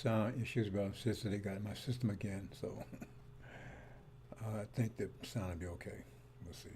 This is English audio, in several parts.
Sound issues about system. They got my system again, so I think the sound will be okay. We'll see.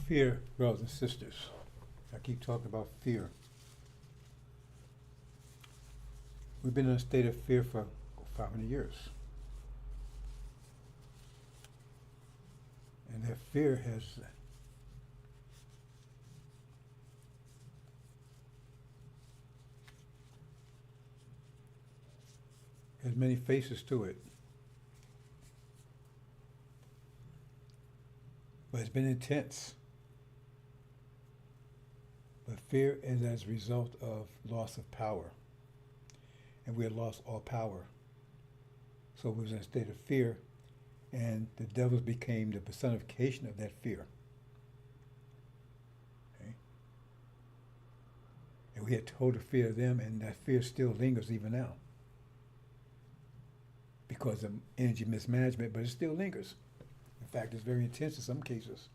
Fear, brothers and sisters. I keep talking about fear. We've been in a state of fear for 500 years. And that fear has many faces to it. But it's been intense. But fear is as a result of loss of power. And we had lost all power. So we was in a state of fear, and the devils became the personification of that fear. Okay? And we had total fear of them, and that fear still lingers even now. Because of energy mismanagement, but it still lingers. In fact, it's very intense in some cases.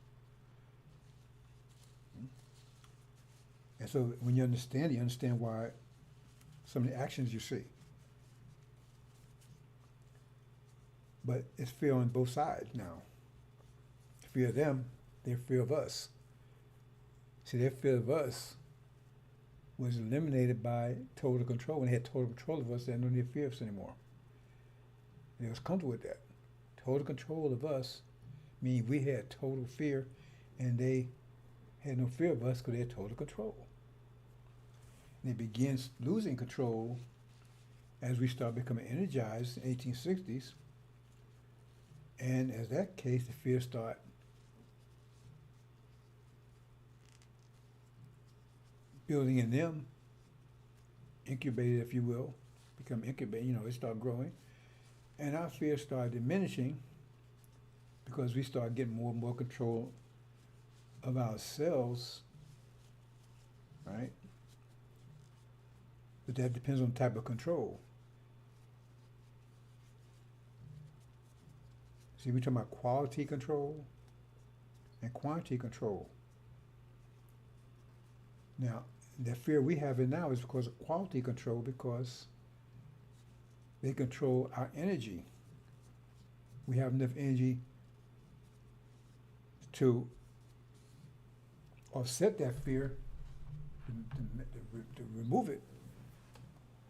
And so when you understand why some of the actions you see. But it's fear on both sides now. Fear of them, their fear of us. See, their fear of us was eliminated by total control. When they had total control of us, they had no need to fear us anymore. And they was comfortable with that. Total control of us means we had total fear, and they had no fear of us because they had total control. And it begins losing control as we start becoming energized in the 1860s. And as that case, the fear start building in them, incubated, if you will, become incubated, it start growing. And our fear start diminishing because we start getting more and more control of ourselves, right? But that depends on the type of control. See, we're talking about quality control and quantity control. Now, the fear we have in now is because of quality control, because they control our energy. We have enough energy to offset that fear, to remove it,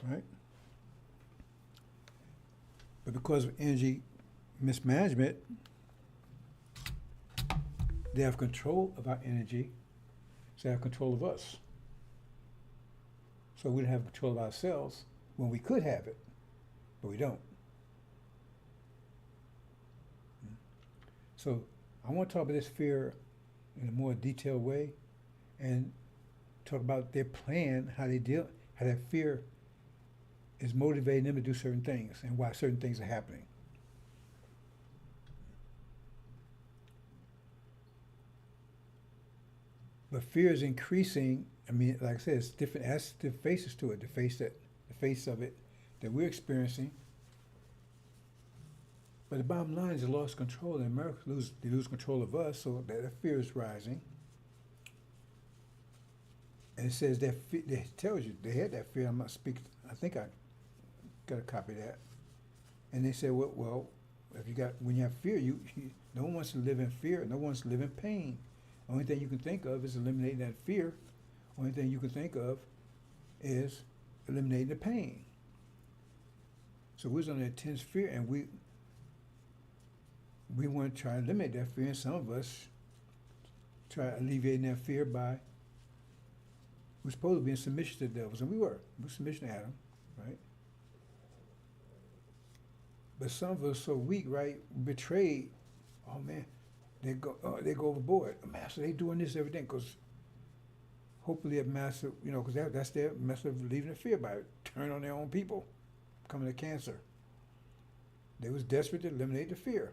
right? But because of energy mismanagement, they have control of our energy, so they have control of us. So we don't have control of ourselves when we could have it, but we don't. So I want to talk about this fear in a more detailed way and talk about their plan, how that fear is motivating them to do certain things and why certain things are happening. But fear is increasing. I mean, like I said, it's different. It has different faces to it. The face of it that we're experiencing. But the bottom line is they lost control. And America they lose control of us, so that fear is rising. And it says that it tells you they had that fear. I'm not speaking. I think I got a copy of that. And they said, well, when you have fear, no one wants to live in fear. No one wants to live in pain. The only thing you can think of is eliminating that fear. The only thing you can think of is eliminating the pain. So we're under intense fear, and we want to try to eliminate that fear. And some of us try alleviating that fear by, we're supposed to be in submission to the devils, and we were submission to Adam, right? But some of us are so weak, right? Betrayed. Oh man. They go overboard. Master, they doing this everything because hopefully a master, because that's their method of relieving the fear, by turning on their own people, coming to cancer. They was desperate to eliminate the fear.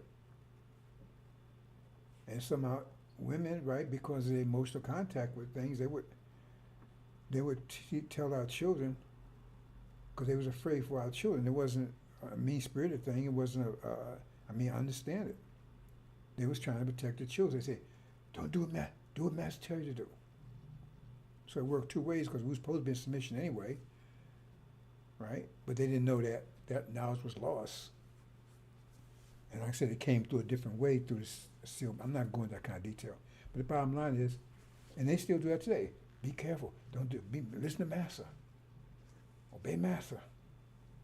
And somehow women, right, because of the emotional contact with things, they would tell our children, because they was afraid for our children. It wasn't a mean-spirited thing. It wasn't I understand it. They was trying to protect the children. They say, don't do it, do what Master tells you to do. So it worked two ways, because we were supposed to be in submission anyway, right? But they didn't know that knowledge was lost. And like I said, it came through a different way through this seal. I'm not going into that kind of detail. But the bottom line is, and they still do that today. Be careful. Don't do. Listen to Master. Obey Master,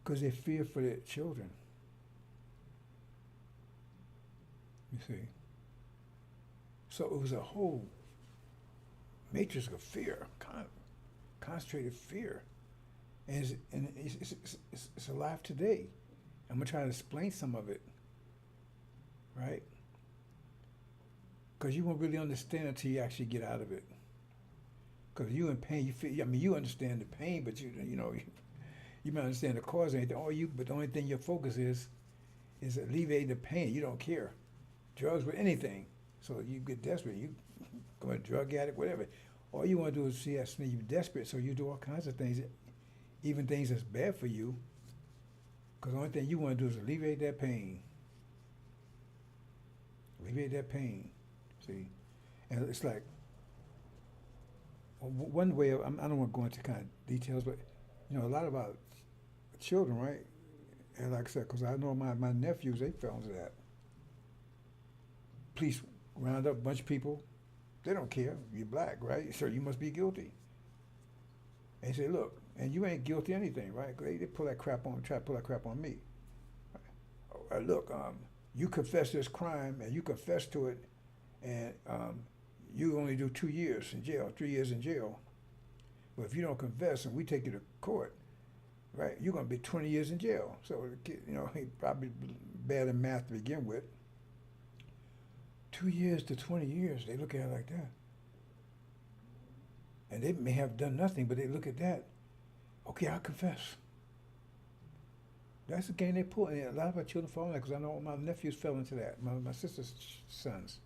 because they fear for their children. You see. So it was a whole matrix of fear, concentrated fear, and it's alive today. I'm gonna try to explain some of it, right? Because you won't really understand until you actually get out of it. Because you in pain, you feel. I mean, you understand the pain, but you might understand the cause of anything. But the only thing your focus is alleviating the pain. You don't care. Drugs with anything. So you get desperate. You go a drug addict, whatever. All you want to do is see that you're desperate, so you do all kinds of things, even things that's bad for you. Because the only thing you want to do is alleviate that pain. Alleviate that pain. See? And it's like, one way, I don't want to go into kind of details, but, a lot of our children, right? And like I said, because I know my nephews, they fell into that. Police round up a bunch of people. They don't care. You're black, right? So you must be guilty. And they say, look, and you ain't guilty of anything, right? They pull that crap on, try to pull that crap on me. Look, you confess this crime, and you confess to it, and you only do 2 years in jail, 3 years in jail. But if you don't confess and we take you to court, right, you're going to be 20 years in jail. So, he probably bad in math to begin with. 2 years to 20 years, they look at it like that. And they may have done nothing, but they look at that. Okay, I'll confess. That's the game they pull. And a lot of our children fall in that, because I know my nephews fell into that, my sister's sons.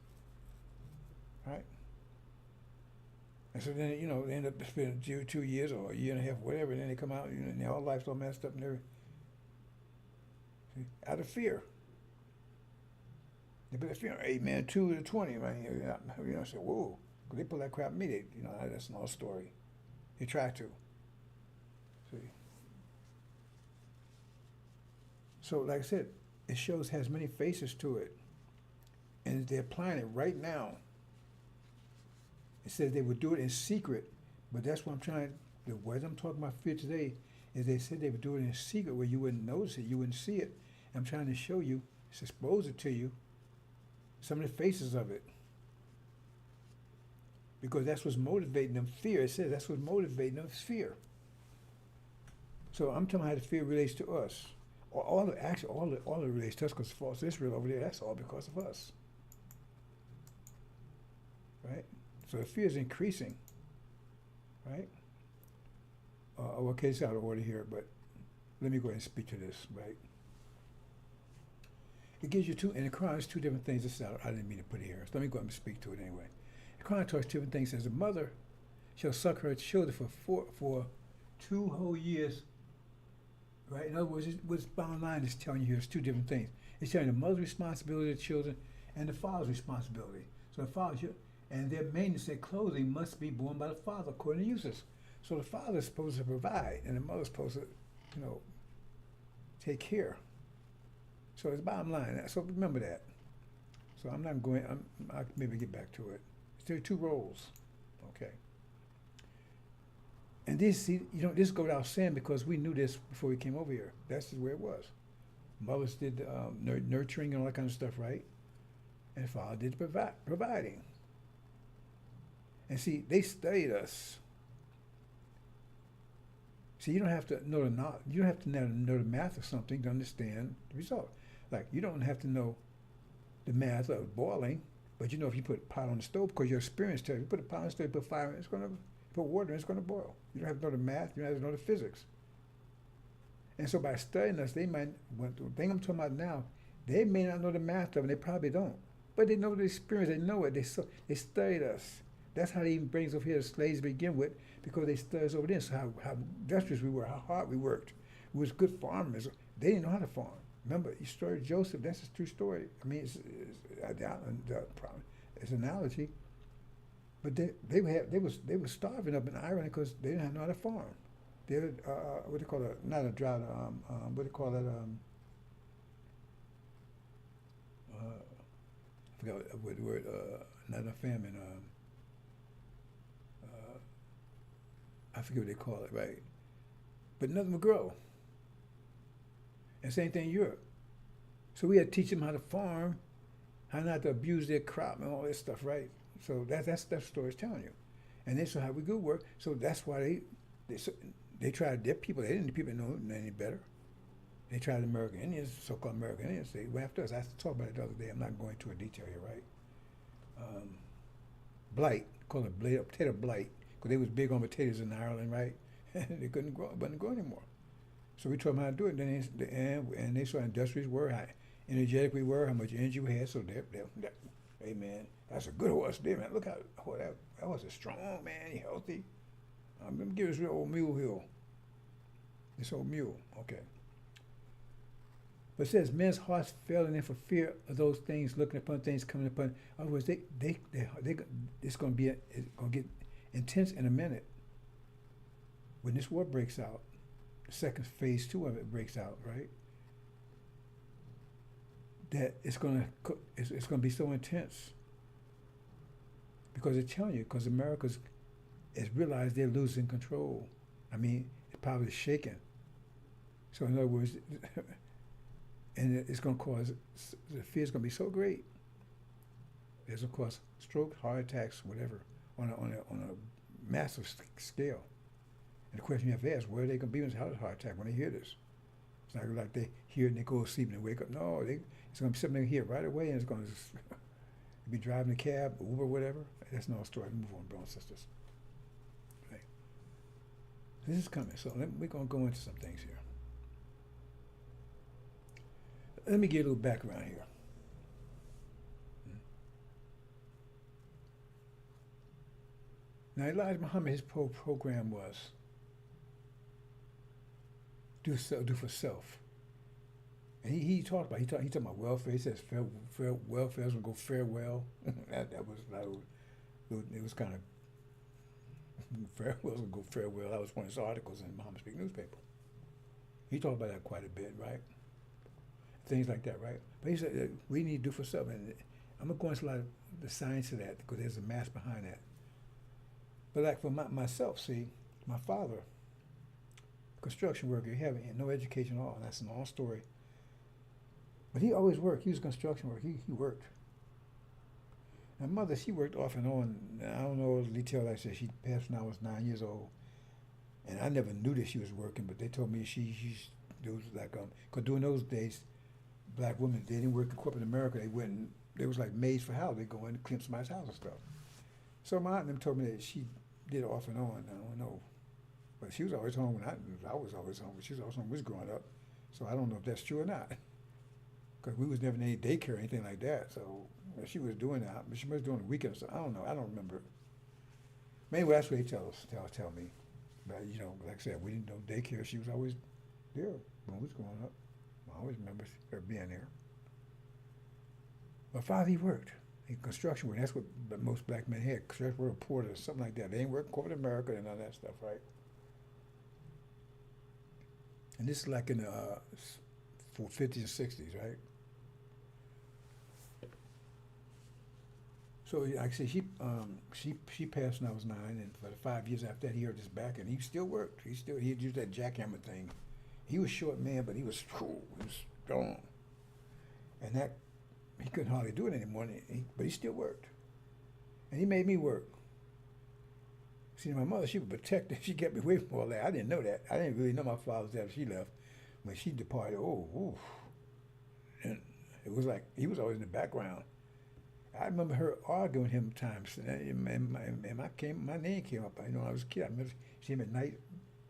Right? And so then, they end up spending 2 years or a year and a half, whatever, and then they come out, and their whole life's all messed up and everything. See? Out of fear. They put that fear, 2 to 20, man. I say, whoa. Because they pull that crap on me. That's another story. They try to. See? So, like I said, it has many faces to it. And they're applying it right now. It says they would do it in secret, but that's what I'm trying. The words I'm talking about fear today is they said they would do it in secret where you wouldn't notice it, you wouldn't see it. I'm trying to show you, expose it to you, some of the faces of it. Because that's what's motivating them. Fear, it says that's what's motivating them is fear. So I'm telling you how the fear relates to us. All it relates to us, because false Israel over there, that's all because of us. Right? So the fear is increasing, right? Okay, it's out of order here, but let me go ahead and speak to this, right? It gives you in the Quran, it's two different things. I didn't mean to put it here, so let me go ahead and speak to it anyway. The Quran talks different things. It says, a mother shall suck her children for 2 whole years, right? In other words, what's bottom line is telling you here is two different things. It's telling you the mother's responsibility of the children and the father's responsibility. So the father should, and their maintenance and clothing must be borne by the father according to uses. So the father is supposed to provide, and the mother's supposed to, take care. So it's bottom line. So remember that. So I'm not going. I'll maybe get back to it. There are 2 roles, okay. And this go without saying because we knew this before we came over here. That's just where it was. Mothers did the nurturing and all that kind of stuff, right? And father did the providing. And see, they studied us. See, you don't have to know you don't have to know the math of something to understand the result. Like you don't have to know the math of boiling, but if you put a pot on the stove, because your experience tells you, put a pot on the stove, put fire in, put water in, it's going to boil. You don't have to know the math, you don't have to know the physics. And so by studying us, they might, the thing I'm talking about now, they may not know the math of it, and they probably don't. But they know the experience, they know it, they studied us. That's how they even brings over here the slaves to begin with, because they studied us over there. So how industrious we were, how hard we worked. We was good farmers. They didn't know how to farm. Remember, the story of Joseph, that's a true story. I mean, it's an analogy. But they were starving up in Ireland because they didn't know how to farm. They had, what do you call it? Not a drought, what do you call it? I forgot what the word, not a famine, I forget what they call it, right? But nothing would grow. And same thing in Europe. So we had to teach them how to farm, how not to abuse their crop and all this stuff, right? So that's the story it's telling you. And they saw how we good work. So that's why they tried their people. They didn't people know any better. They tried American Indians, so-called American Indians. They went after us. I talked about it the other day. I'm not going into a detail here, right? Blight, called it potato blight, because they was big on potatoes in Ireland, right? They couldn't grow, anymore. So we taught them how to do it. And they saw how industrious were, how energetic we were, how much energy we had. So hey man, that's a good horse there, man. Look how that horse is strong, man. He healthy. I'm gonna give this real old mule here. This old mule, okay. But it says men's hearts failing them for fear of those things, looking upon things coming upon. In other words, it's going to get intense in a minute. When this war breaks out, the second phase 2 of it breaks out, right? That it's going to be so intense because they're telling you, because America has realized they're losing control. I mean, the power is shaking. So in other words. And it's going to cause, the fear is going to be so great. It's going to cause stroke, heart attacks, whatever, on a massive scale. And the question you have to ask, where are they going to be when it's a heart attack when they hear this? It's not like they hear it and they go to sleep and they wake up. No, it's going to be something here right away, and it's going to be driving a cab, Uber, whatever. That's no story. Move on, brothers and sisters. Right. This is coming, so we're going to go into some things here. Let me give a little background here. Now, Elijah Muhammad, his program was do for self. And he talked about welfare. He says welfare is going to go farewell. that was it was kind of farewell is going to go farewell. That was one of his articles in Muhammad Speak newspaper. He talked about that quite a bit, right? Things like that, right? But he said we need to do for self, and I'm gonna go into a lot of the science of that because there's a math behind that. But like for myself, see, my father, construction worker, he had no education at all. And that's a long story. But he always worked. He was a construction worker. He worked. My mother, she worked off and on. I don't know the detail. Like I said, she passed when I was 9 years old, and I never knew that she was working. But they told me she's there was like because during those days. Black women, they didn't work in corporate America. They was like maids for house. They go in and clean somebody's house and stuff. So my aunt and them told me that she did it off and on. I don't know. But she was always home when I was always home. She was always home when we was growing up. So I don't know if that's true or not. Because we was never in any daycare or anything like that. So she was doing that. But she was doing the weekends. So I don't know. I don't remember. But anyway, that's what they tell me. But, like I said, we didn't know daycare. She was always there when we was growing up. I always remember her being there. My father, he worked in construction work. That's what most black men had. Construction work, porters, something like that. They ain't working corporate America and all that stuff, right? And this is like in the 50s and 60s, right? So like I said, she passed when I was 9, and for the 5 years after that, he hurt his back, and he still worked. He'd use that jackhammer thing. He was a short man, but he was strong. And that, he couldn't hardly do it anymore, but he still worked. And he made me work. See, my mother, she was protected. She kept me away from all that. I didn't know that. I didn't really know my father was after she left. When she departed, and it was like, he was always in the background. I remember her arguing with him times, and my name came up. I was a kid. I remember she came at night,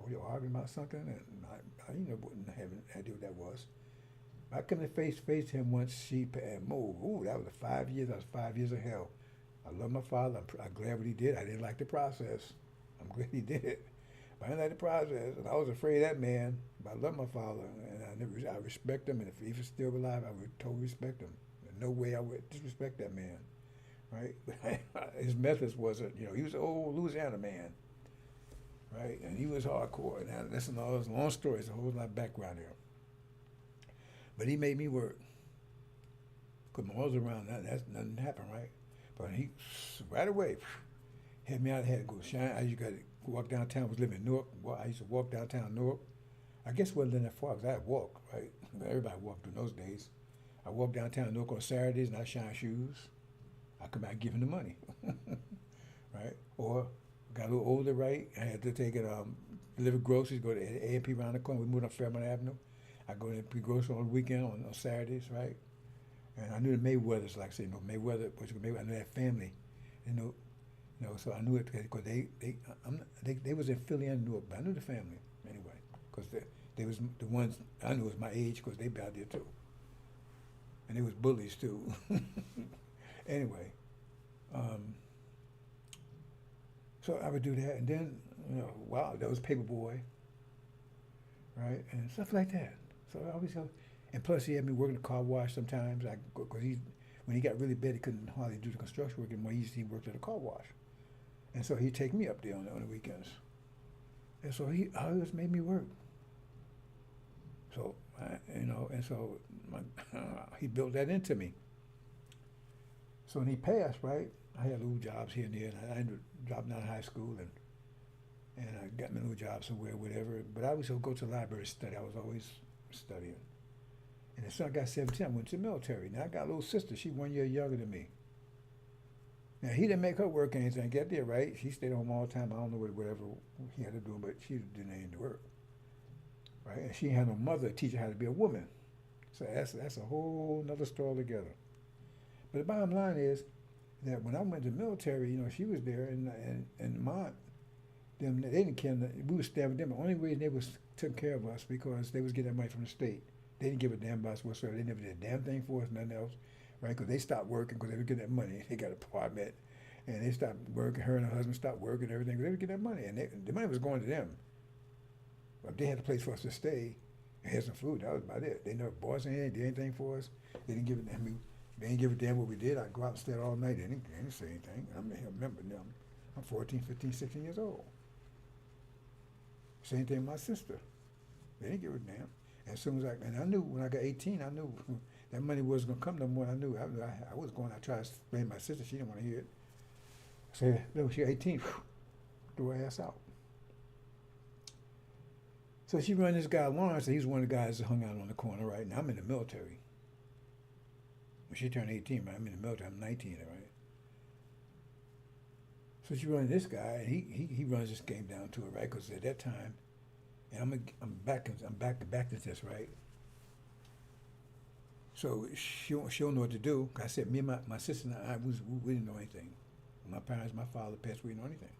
they were arguing about something, and I wouldn't have any idea what that was. I come to face him once. She moved. Ooh, that was 5 years. That was 5 years of hell. I love my father. I'm glad what he did. I didn't like the process. I'm glad he did it. But I didn't like the process, and I was afraid of that man. But I love my father, and I respect him. And if he was still alive, I would totally respect him. There's no way I would disrespect that man, right? His methods wasn't. He was an old Louisiana man. Right, and he was hardcore. Now, listen to all those long stories, a whole lot of background here. But he made me work. Because when I was around, that's nothing happened, right? But he, right away, had me out. I had to go shine. I used to walk downtown. I was living in Newark. Well, I used to walk downtown Newark. I guess it wasn't that far because I had walk, right? Everybody walked in those days. I walked downtown Newark on Saturdays and I shine shoes. I come back giving the money, right? Or got a little older, right? I had to take it, deliver groceries, go to A&P around the corner. We moved on Fairmont Avenue. I go to A&P groceries on the weekend, on Saturdays, right? And I knew the Mayweathers, like I said, Mayweather, I knew that family, so I knew it because they was in Philly and Newark, but I knew the family anyway, because they was the ones I knew was my age because they be out there too, and they was bullies too. Anyway, so I would do that, and then wow, that was Paperboy, right, and stuff like that. So I always go, and plus he had me working the car wash sometimes. Because when he got really bad, he couldn't hardly do the construction work anymore. He worked at a car wash, and so he'd take me up there on the weekends, and so he always made me work. So and so he built that into me. So when he passed, right, I had little jobs here and there, and I ended up dropping out of high school, and I got me a little job somewhere, whatever. But I always go to the library to study. I was always studying. And as soon as I got 17, I went to the military. Now I got a little sister. She's 1 year younger than me. Now he didn't make her work anything. Get there, right? She stayed home all the time. I don't know whatever he had to do, but she didn't need to work, right? And she had no mother to teach her how to be a woman. So that's a whole nother story altogether. But the bottom line is that when I went to the military, she was there, and my them they didn't care. We was staying with them. The only reason they was took care of us because they was getting that money from the state. They didn't give a damn about us whatsoever. They never did a damn thing for us, nothing else, right? Because they stopped working because they were getting that money. They got an apartment, and they stopped working. Her and her husband stopped working and everything because they were getting that money, and the money was going to them. But they had a place for us to stay and had some food. That was about it. They never bought us anything, did anything for us. They didn't give a damn. They didn't give a damn what we did. I'd go out and stay all night. They didn't say anything. I remember them. I'm 14, 15, 16 years old. Same thing with my sister. They didn't give a damn. As soon as I knew when I got 18, I knew that money wasn't going to come no more. I knew I was going. I tried to explain to my sister. She didn't want to hear it. I said, no, she 18. Threw her ass out. So she run this guy, Lawrence, and he's one of the guys that hung out on the corner, right? Now I'm in the military. When she turned 18, right? I'm in the military. I'm 19, right? So she runs this guy, and he runs this game down to it, right? Because at that time, and I'm back to this, right? So she don't know what to do. I said, me and my sister and we didn't know anything. My parents, my father passed, we didn't know anything.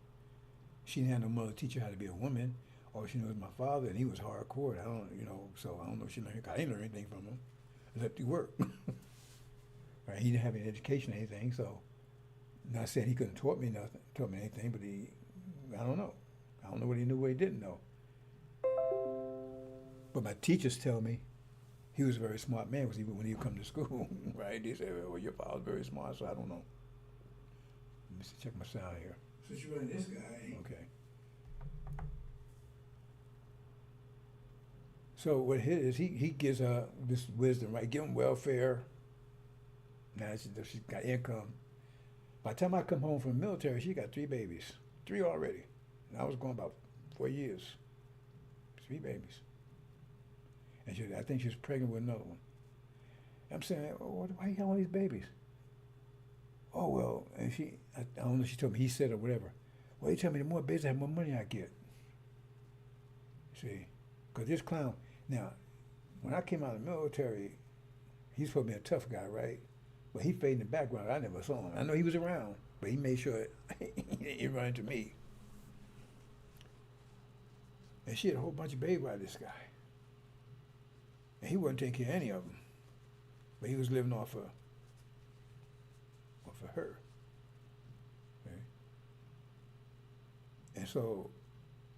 She didn't have no mother to teach her how to be a woman. All she knew was my father, and he was hardcore. So I don't know if she learned. I didn't learn anything from him, except to work. Right? He didn't have any education or anything, so not saying he couldn't taught me anything, but I don't know. I don't know what he knew, what he didn't know. But my teachers tell me he was a very smart man when he would come to school, right? They say, well, your father's very smart, so I don't know. Let me check my sound here. So you run this guy. Okay. So what it is, he gives her this wisdom, right? Give him welfare. Now she's got income. By the time I come home from the military, she got 3 babies. 3 already. And I was going about 4 years. 3 babies. And I think she was pregnant with another one. I'm saying, why you got all these babies? Oh, well, and I don't know if she told me, he said or whatever. Well, he told me the more babies I have, more money I get. See? Because this clown, now, when I came out of the military, he's supposed to be a tough guy, right? But he faded in the background. I never saw him. I know he was around, but he made sure he didn't run into me. And she had a whole bunch of babies by this guy. And he wasn't taking care of any of them. But he was living off of her. Okay? And so,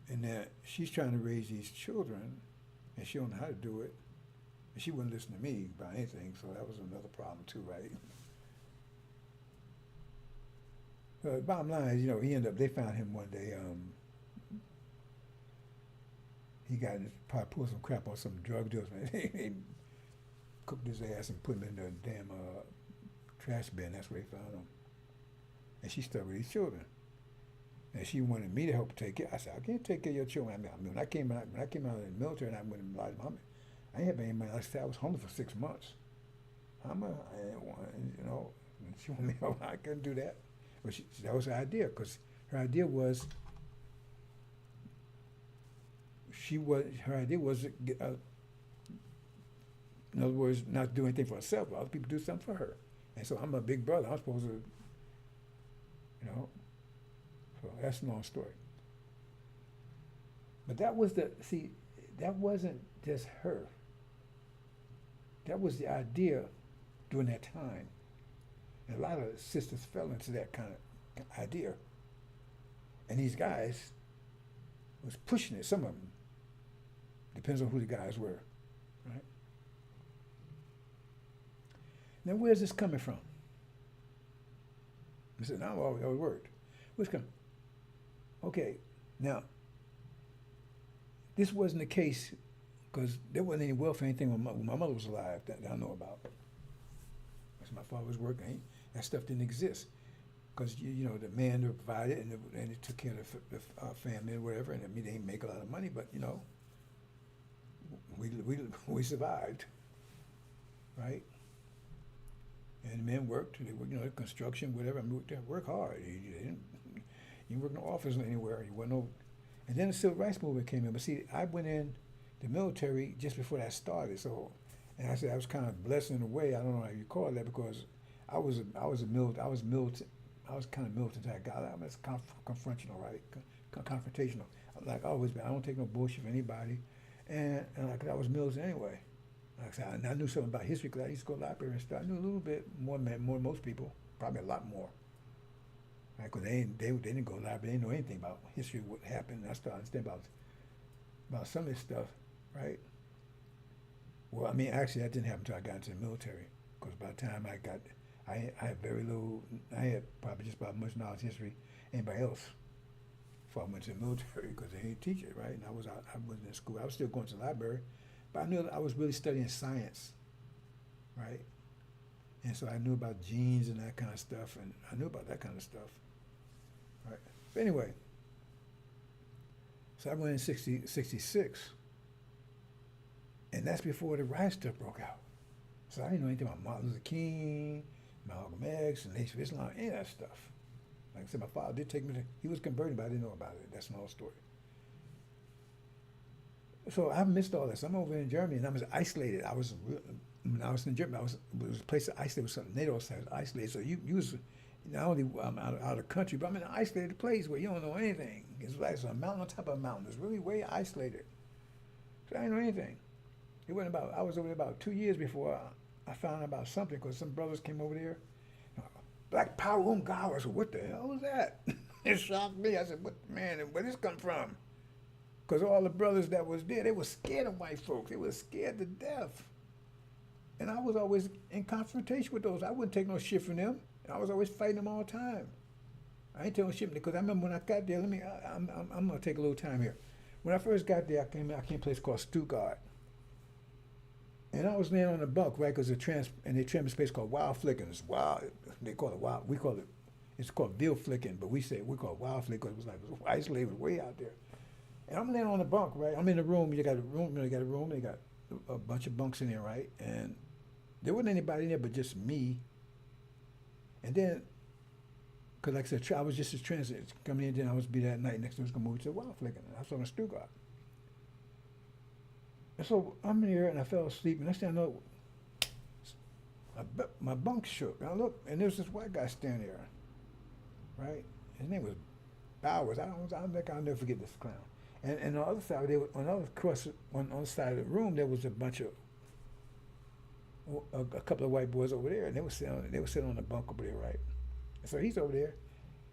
and then she's trying to raise these children, and she don't know how to do it. And she wouldn't listen to me about anything, so that was another problem too, right? Bottom line is, they found him one day, he probably pulled some crap on some drug dealers, man. They cooked his ass and put him in the damn trash bin. That's where they found him. And she stuck with these children. And she wanted me to help take care. I said, I can't take care of your children. I mean, when I came out of the military and I went and lied to Mom, I didn't have any money. Like I said, I was homeless for 6 months. I didn't want, you know, she wanted me to help. I couldn't do that. But that was her idea, because her idea was, to get, in other words, not do anything for herself, but other people do something for her. And so I'm a big brother. I'm supposed to, you know. So that's a long story. But that wasn't just her. That was the idea during that time. And a lot of sisters fell into that kind of idea. And these guys was pushing it, some of them. Depends on who the guys were, right? Now, where's this coming from? I said, no, always worked. Where's coming? Okay, now, this wasn't the case because there wasn't any wealth or anything when my mother was alive that I know about. Because my father was working, that stuff didn't exist. Because, you know, the man provided and it took care of the family or whatever, and I mean, they didn't make a lot of money, but, you know, we survived, right? And the men worked, they worked, you know, construction, whatever, I mean, they worked hard. You didn't work in the office anywhere. You weren't no. And then the civil rights movement came in. But see, I went in the military just before that started. So, and I said I was kind of blessed in a way. I don't know how you call that, because I was kind of militant type guy. I was confrontational, right? Confrontational. Like I always been. I don't take no bullshit from anybody, and like I was militant anyway. Like I said, I knew something about history because I used to go to the library and stuff. I knew a little bit more than most people, probably a lot more. Right, because they didn't go to the library, they didn't know anything about history, what happened. I started to understand about some of this stuff, right? Well, I mean, actually, that didn't happen until I got into the military, because by the time I had very little, I had probably just about as much knowledge of history as anybody else before I went to the military, because they didn't teach it, right? And I wasn't in school. I was still going to the library, but I knew that I was really studying science, right? And so I knew about genes and that kind of stuff, and I knew about that kind of stuff. Right. But anyway, so I went in 66, and that's before the riot stuff broke out. So I didn't know anything about Martin Luther King, Malcolm X, and Nation of Islam, any of that stuff. Like I said, my father did take me to, he was converted, but I didn't know about it. That's my whole story. So I missed all this. I'm over in Germany, and I was isolated. When I was in Germany, it was a place that isolated, was something NATO side isolated. So you was not only out of the country, but I'm in an isolated place where you don't know anything. It's like a mountain on top of a mountain. It's really way isolated. So I didn't know anything. I was over there about 2 years before I found out about something, because some brothers came over there. Black Power, God. I said, what the hell was that? It shocked me. I said, where did this come from? Because all the brothers that was there, they were scared of white folks. They were scared to death. And I was always in confrontation with those. I wouldn't take no shit from them. I was always fighting them all the time. I ain't taking no shit, because I remember when I got there, I'm going to take a little time here. When I first got there, I came to a place called Stuttgart. And I was laying on the bunk, right, because they transferred a place called Wild Flicking. It's wild. They call it wild. We call it, it's called Bill Flicking, but we call it Wild Flicking, because it was isolated, it was way out there. And I'm laying on the bunk, right? I'm in the room. You got a room. They got a bunch of bunks in there, right? And there wasn't anybody in there but just me. And then, because like I said, I was just a transit coming in, then I was be that night. Next thing I was going to move to Wild Flicking. I was on Stuttgart. And so I'm in here, and I fell asleep. And next thing I know, my bunk shook. And I looked, and there was this white guy standing there, right? His name was Bowers. I don't think I'll never forget this clown. And on the other side, on the other side of the room, there was a bunch of a couple of white boys over there, and they were sitting on the bunk over there, right? And so he's over there.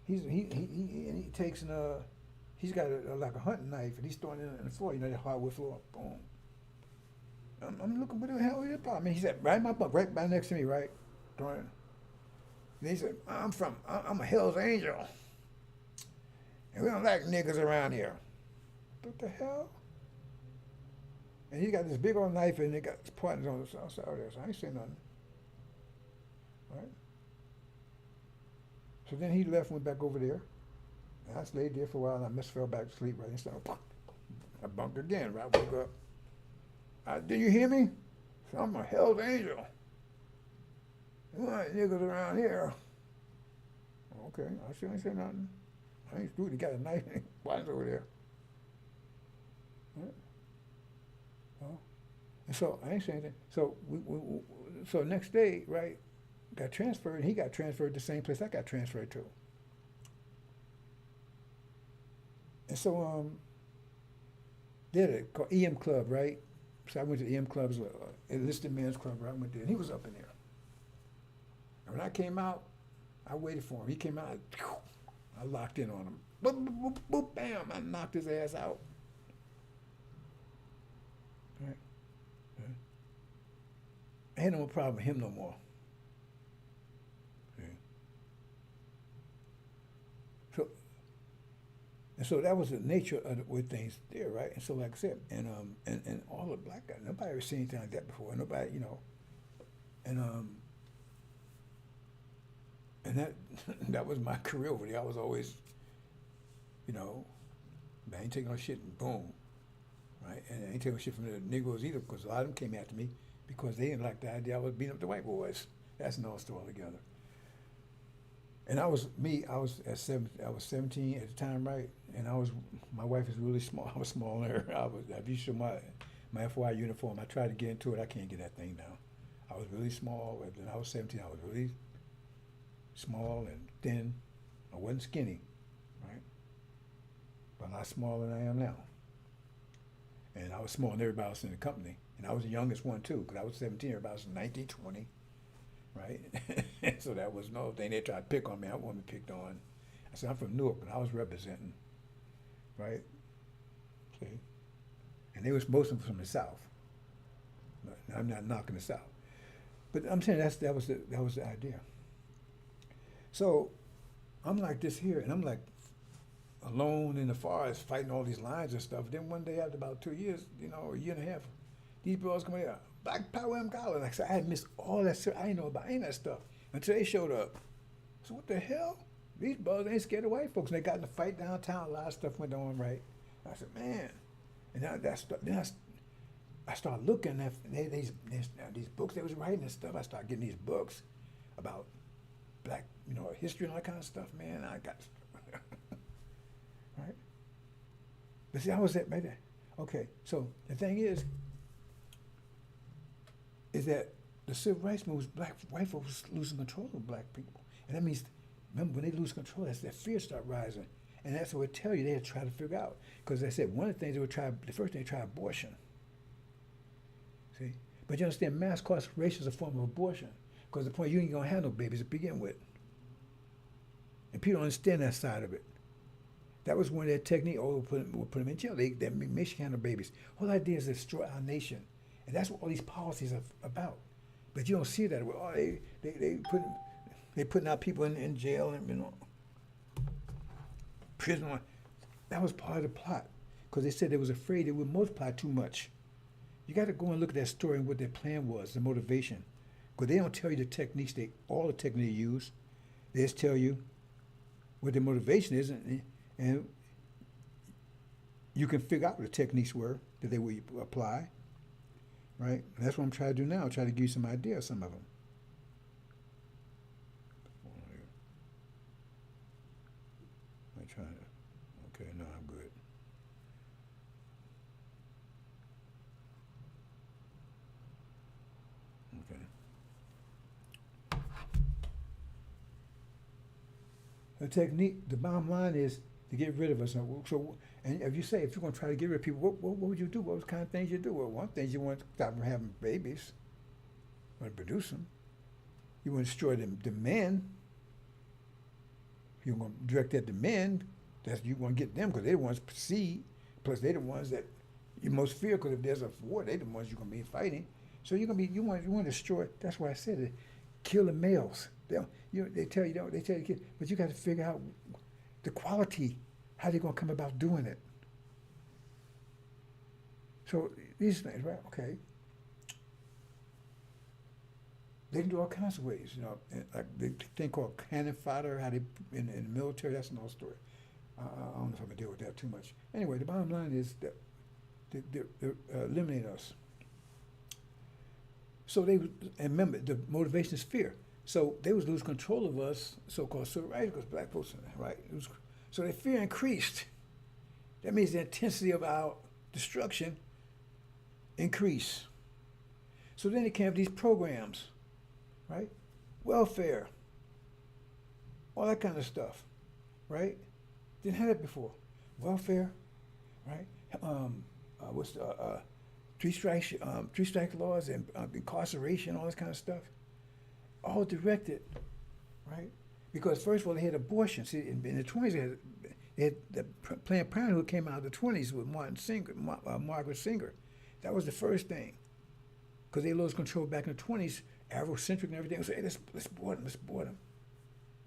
He takes he's got like a hunting knife, and he's throwing it on the floor. You know, that hardwood floor. Boom. I'm looking, what the hell is that? I mean, he said, right in my bunk, right by next to me, right? Throwing it. And he said, I'm a Hell's Angel, and we don't like niggas around here. What the hell? And he got this big old knife, and they got his partners on the outside there, so I ain't saying nothing. Right? So then he left and went back over there. And I stayed there for a while, and I just fell back to sleep right and started, I bumped again, right? I woke up. Did you hear me? So I'm a hell's angel. You want niggas around here? Okay, I still ain't say nothing. I ain't stupid. He got a knife. Why is over there? Right? Well, and so I ain't saying anything. So so next day, right, got transferred. And he got transferred to the same place I got transferred to. And so did it called EM Club, right? So I went to EM Club's enlisted men's club, right? I went there, and he was up in there. And when I came out, I waited for him. He came out, I locked in on him. Boop, boop, boop, boop, bam! I knocked his ass out. Right? Yeah. I had no problem with him no more. Yeah. So, and so that was the nature of the way things there, right? And so, like I said, and all the black guys, nobody ever seen anything like that before. Nobody, and that that was my career over there. I was always, I ain't taking no shit and boom, right? And I ain't taking no shit from the Negroes either, because a lot of them came after me because they didn't like the idea I was beating up the white boys. That's another story altogether. And I was 17 at the time, right? And my wife is really small. I was small in her. If you show my FY uniform, I tried to get into it. I can't get that thing down. I was really small. When I was 17, I was really small and thin. I wasn't skinny, right? But a lot smaller than I am now. And I was smaller than everybody else in the company. And I was the youngest one too, because I was 17, everybody else was 19, 20, right? So that was no thing. They tried to pick on me. I wasn't picked on. I said, I'm from Newark, but I was representing, right? See? And they was most of them from the South. But I'm not knocking the South. But I'm saying that was the idea. So I'm like this here, and I'm like alone in the forest fighting all these lions and stuff. Then one day after about 2 years, a year and a half, these boys come here, Black Power and Collar. Like I said, I had missed all that stuff. I didn't know about any of that stuff until they showed up. So what the hell? These boys ain't scared of white folks. And they got in a fight downtown. A lot of stuff went on, right? I said, man. And then I started looking at these books they was writing and stuff. I started getting these books about black, history and all that kind of stuff, man. I got right? But see, I was that right there. Okay, so the thing is that the civil rights movement, white folks losing control of black people. And that means, remember, when they lose control, that's that fear start rising. And that's what they tell you, they try to figure out. Because I said, one of the things the first thing they try abortion. See? But you understand, mass incarceration is a form of abortion. Because the point, you ain't going to have no babies to begin with. And people don't understand that side of it. That was one of their techniques. We'll put them in jail. They make sure you have no babies. Whole idea is to destroy our nation. And that's what all these policies are about. But you don't see that. Oh, they putting out people in jail and prison. That was part of the plot. Because they said they was afraid it would multiply too much. You got to go and look at that story and what their plan was, the motivation. Because they don't tell you the techniques, all the techniques they use. They just tell you what their motivation is, and you can figure out what the techniques were that they would apply, right? And that's what I'm trying to do now, try to give you some idea of some of them. I'm trying to, okay, no, I'm good. Okay. The technique, the bottom line is to get rid of us. So, and if you're going to try to get rid of people, what would you do? What kind of things you do? Well, one thing, you want to stop them having babies. You want to produce them. You want to destroy the men. You're going to direct that to men. You want to get them because they're the ones proceed. Plus, they're the ones that you most fear, because if there's a war, they're the ones you're going to be fighting. So you want to destroy. That's why I said it. Kill the males. They tell you, but you got to figure out the quality, how they're going to come about doing it. So these things, right? Okay. They can do all kinds of ways, you know. Like the thing called cannon fodder, how they in the military. That's another story. I don't know if I'm gonna deal with that too much. Anyway, the bottom line is that they eliminate us. So and remember, the motivation is fear. So they was lose control of us, so-called civil rights, because black folks, right? So their fear increased. That means the intensity of our destruction increased. So then they came up with these programs, right? Welfare, all that kind of stuff, right? Didn't have that before. Welfare, right? What's the three strike laws and incarceration, all this kind of stuff, all directed, right? Because first of all, they had abortion. See, in the 20s, they had the Planned Parenthood came out of the 20s with Margaret Singer. That was the first thing, because they lost control back in the 20s, Afrocentric and everything. So hey, let's board them.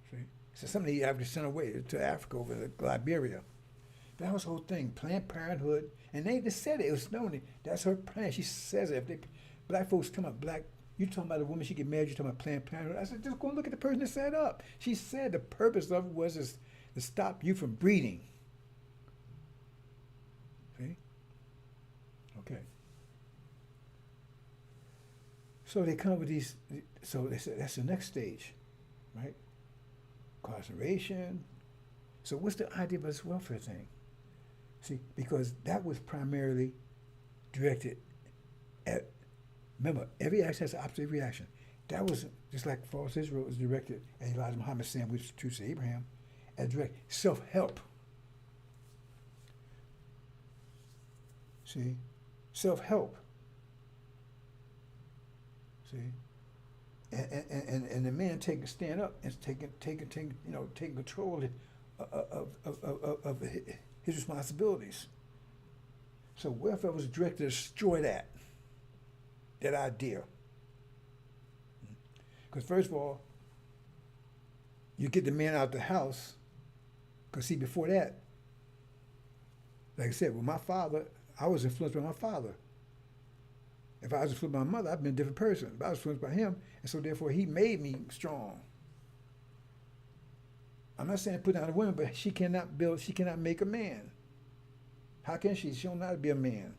See, so some of the Africans sent away to Africa over to Liberia. That was the whole thing, Planned Parenthood, and they just said it. It was known. That's her plan. She says it. If black folks come up, you talking about a woman, she get married, you talking about Planned Parenthood. I said, just go and look at the person that set it up. She said the purpose of it was to stop you from breeding. See? Okay. So they come up with these, so they said that's the next stage, right? Incarceration. So what's the idea of this welfare thing? See, because that was primarily directed at, remember, every action has an opposite reaction. That was just like false Israel was directed at Elijah Muhammad saying, which true to Abraham, as direct self-help. See? Self-help. See? And the man stand up and taking control of his responsibilities. So welfare was directed to destroy that idea. Because first of all, you get the man out the house, because see, before that, like I said, with my father, I was influenced by my father. If I was influenced by my mother, I'd been a different person. But I was influenced by him, and so therefore he made me strong. I'm not saying put down a woman, but she cannot make a man. How can she? She don't know how to be a man.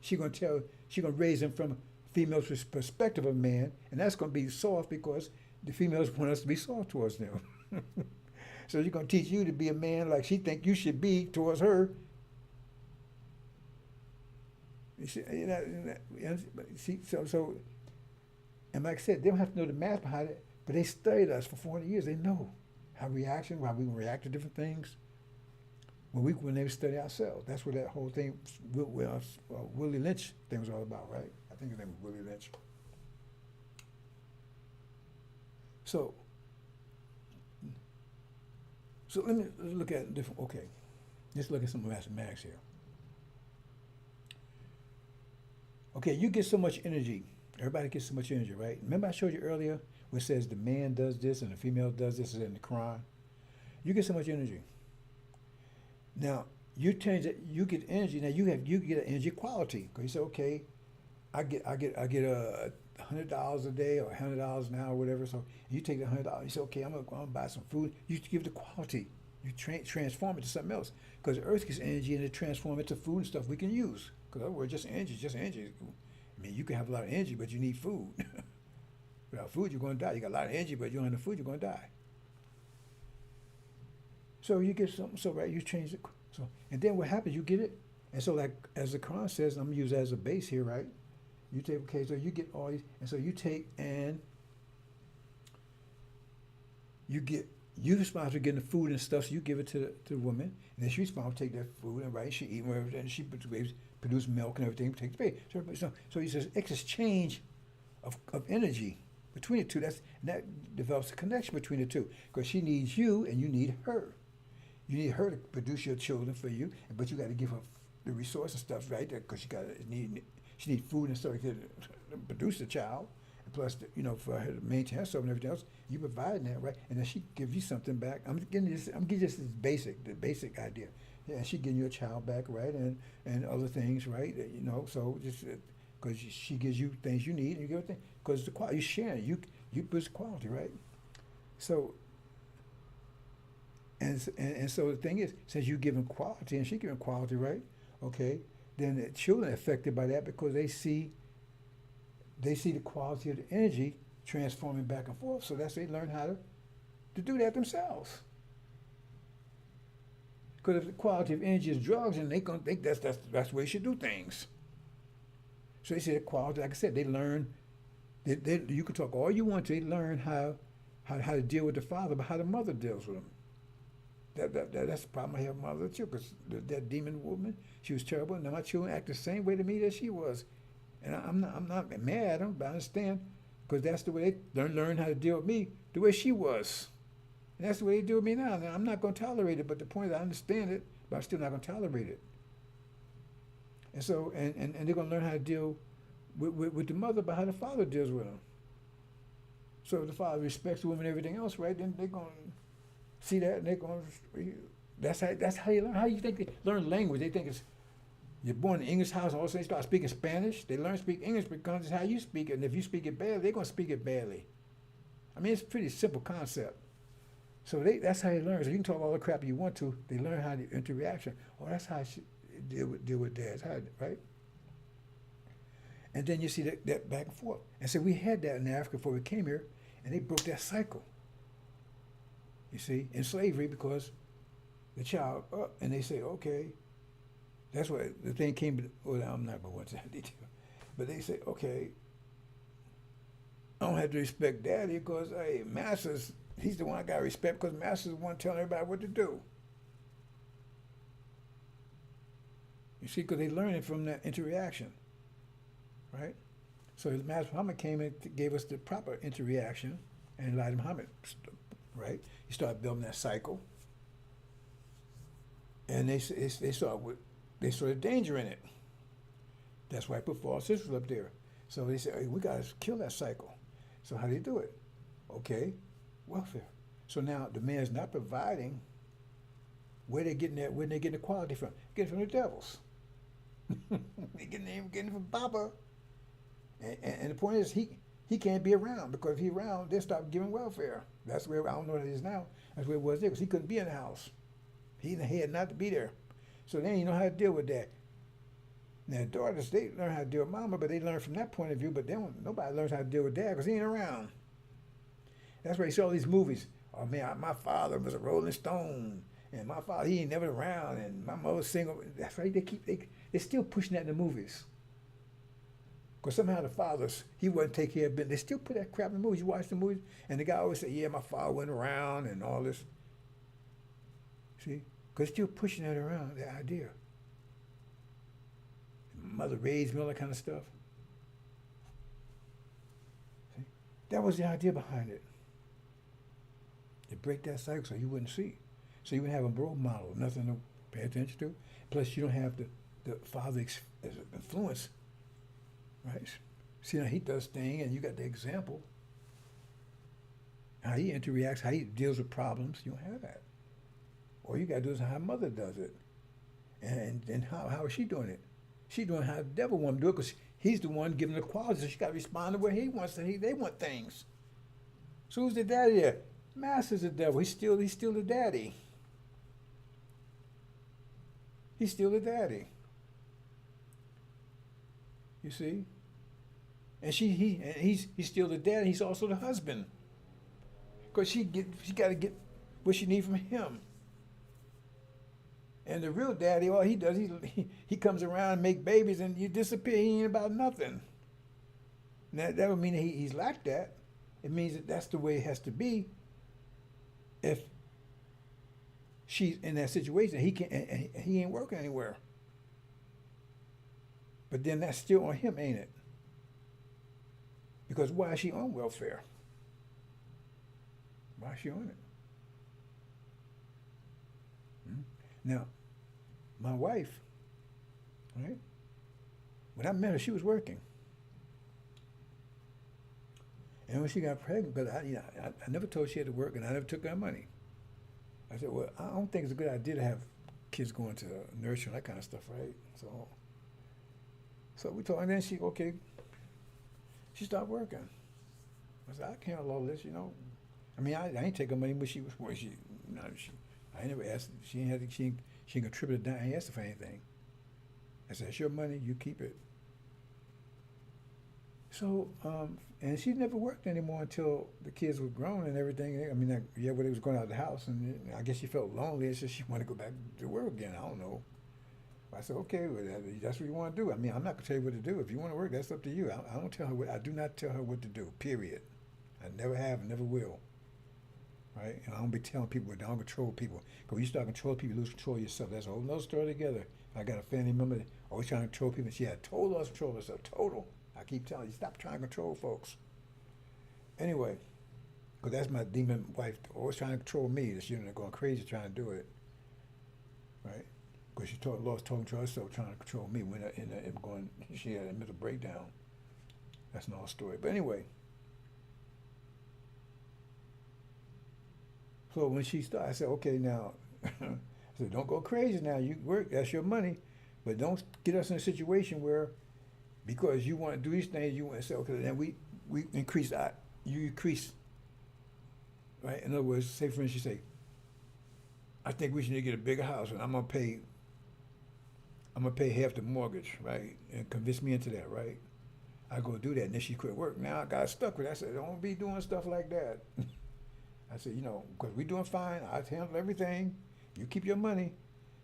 She's gonna raise him from a female's perspective of man, and that's gonna be soft because the females want us to be soft towards them. So she's gonna teach you to be a man like she think you should be towards her. So, and like I said, they don't have to know the math behind it, but they studied us for 400 years. They know how we react to different things. When they study ourselves, that's what that whole thing, Willie Lynch thing was all about, right? I think his name was Willie Lynch. So let me look at different. Okay, let's look at some mathematics here. Okay, you get so much energy. Everybody gets so much energy, right? Remember I showed you earlier where it says the man does this and the female does this, is in the Quran. You get so much energy. Now you change it. You get energy. Now you get an energy quality, because you say, okay, I get $100 a day or $100 an hour, or whatever. So you take the $100. You say, okay, I'm gonna buy some food. You give the quality. You transform it to something else, because the earth gets energy and it transforms it to food and stuff we can use. Because in other words, just energy. I mean, you can have a lot of energy, but you need food. Without food, you're going to die. You got a lot of energy, but you don't have enough food, you're going to die. So you get something, so right, you change it. So, and then what happens, you get it. And so like, as the Quran says, I'm going to use that as a base here, right? You take, okay, so you get all these, and so you take and you're responsible for getting the food and stuff, so you give it to the woman, and then she's responsible to take that food and right, she eat whatever, and she produce milk and everything, take the baby. So he says exchange of energy between the two. That develops a connection between the two, because she needs you and you need her. You need her to produce your children for you, but you got to give her the resource and stuff, right? Because she need food and stuff to produce the child, and plus, for her to maintain herself and everything else. You providing that, right? And then she gives you something back. I'm giving you just the basic idea. Yeah, she getting you a child back, right? And other things, right? So just because she gives you things you need, and you give her things because the quality you're sharing. You boost quality, right? So and so the thing is, since you giving quality and she giving quality, right? Okay, then the children are affected by that because they see the quality of the energy transforming back and forth. So that's they learn how to do that themselves. Because if the quality of energy is drugs, and they gonna think that's the way you should do things. So they say the quality, like I said, they learn. You can talk all you want to. They learn how to deal with the father, but how the mother deals with him. That's the problem I have with my mother too. Because that demon woman, she was terrible. And now my children act the same way to me that she was, and I'm not mad at them, but I understand because that's the way they learn how to deal with me, the way she was. And that's the way they do with me now. Now, I'm not going to tolerate it, but the point is I understand it, but I'm still not going to tolerate it. And so, and they're going to learn how to deal with the mother by how the father deals with them. So if the father respects the woman and everything else, right, then they're going to see that, and they're going to, that's how you learn. How you think they learn language? They think it's, you're born in an English house, and all of a sudden they start speaking Spanish. They learn to speak English because it's how you speak it, and if you speak it badly, they're going to speak it badly. I mean, it's a pretty simple concept. So that's how they learn. So you can talk all the crap you want to. They learn how to interaction. Oh, that's how I should deal with dads, right? And then you see that back and forth. And so we had that in Africa before we came here, and they broke that cycle. You see, in slavery, because the child and they say, okay, that's what the thing came. Well, I'm not going to go into that detail, but they say, okay, I don't have to respect daddy because hey, master's. He's the one I got to respect because master's the one telling everybody what to do. You see, because they learn it from that interaction, right? So Master Muhammad came and gave us the proper interaction, and Elijah Muhammad, right? He started building that cycle, and they saw the danger in it. That's why I put false sisters up there. So they said, hey, we got to kill that cycle. So how do you do it? Okay. Welfare. So now the man's not providing. Where they getting that? Where they getting the quality from? Getting from the devils. They getting from Papa. And the point is he can't be around because if he's around, they stop giving welfare. That's where I don't know what it is now. That's where it was there because he couldn't be in the house. He had not to be there. So they didn't know how to deal with that. Now daughters, they learn how to deal with mama, but they learn from that point of view. But nobody learns how to deal with dad because he ain't around. That's why you see all these movies. Oh man, my father was a Rolling Stone, and my father he ain't never around, and my mother's single. That's right. They're still pushing that in the movies. Because somehow the fathers he wouldn't take care of business. They still put that crap in the movies. You watch the movies, and the guy always say, "Yeah, my father went around and all this." See, because still pushing that around, the idea. Mother raised me, all that kind of stuff. See, that was the idea behind it. To break that cycle so you wouldn't see. So you wouldn't have a role model, nothing to pay attention to. Plus you don't have the father influence, right? See how he does things and you got the example. How he interacts, how he deals with problems, you don't have that. All you got to do is how mother does it. And how is she doing it? She's doing how the devil want to do it because he's the one giving the quality, so she got to respond to where he wants to. They want things. So who's the daddy there? Master's the devil. He's still the daddy. He's still the daddy. You see? And he's still the daddy. He's also the husband. Because she got to get what she needs from him. And the real daddy, all he does, he comes around and make babies and you disappear. He ain't about nothing. Now, that would mean he's like that. It means that's the way it has to be. If she's in that situation, he ain't working anywhere. But then that's still on him, ain't it? Because why is she on welfare? Why is she on it? Now, my wife, right? When I met her, she was working. And when she got pregnant, but I never told her she had to work, and I never took her money. I said, well, I don't think it's a good idea to have kids going to nursery and that kind of stuff, right? So So we told, and then she started working. I said, I can't handle all this, you know. I mean, I ain't take her money, but she was, well, I never asked, she ain't contributed down, I ain't asked her for anything. I said, it's your money, you keep it. So, and she never worked anymore until the kids were grown and everything. I mean, when they was going out of the house, and I guess she felt lonely, and so she wanted to go back to work again. I don't know. I said, okay, well, that's what you want to do. I mean, I'm not going to tell you what to do. If you want to work, that's up to you. I don't tell her I do not tell her what to do, period. I never have and never will. Right? And I don't be telling people, I don't control people. Because when you start controlling people, you lose control of yourself. That's a whole other story together. I got a family member that always trying to control people. She had total loss of control of herself. Total. I keep telling you, stop trying to control folks. Anyway, because that's my demon wife, always trying to control me. She's going crazy trying to do it. Right? Because she lost total control of herself trying to control me. She had a mental breakdown. That's another story. But anyway, so when she started, I said, okay, now, I said, don't go crazy now. You work, that's your money. But don't get us in a situation where, because you want to do these things, you want to say, okay, then we increase that. You increase, right? In other words, say for instance, you say, I think we should get a bigger house, and I'm gonna pay half the mortgage, right? And convince me into that, right? I go do that, and then she quit work. Now I got stuck with it. I said, don't be doing stuff like that. I said, because we're doing fine. I handle everything. You keep your money,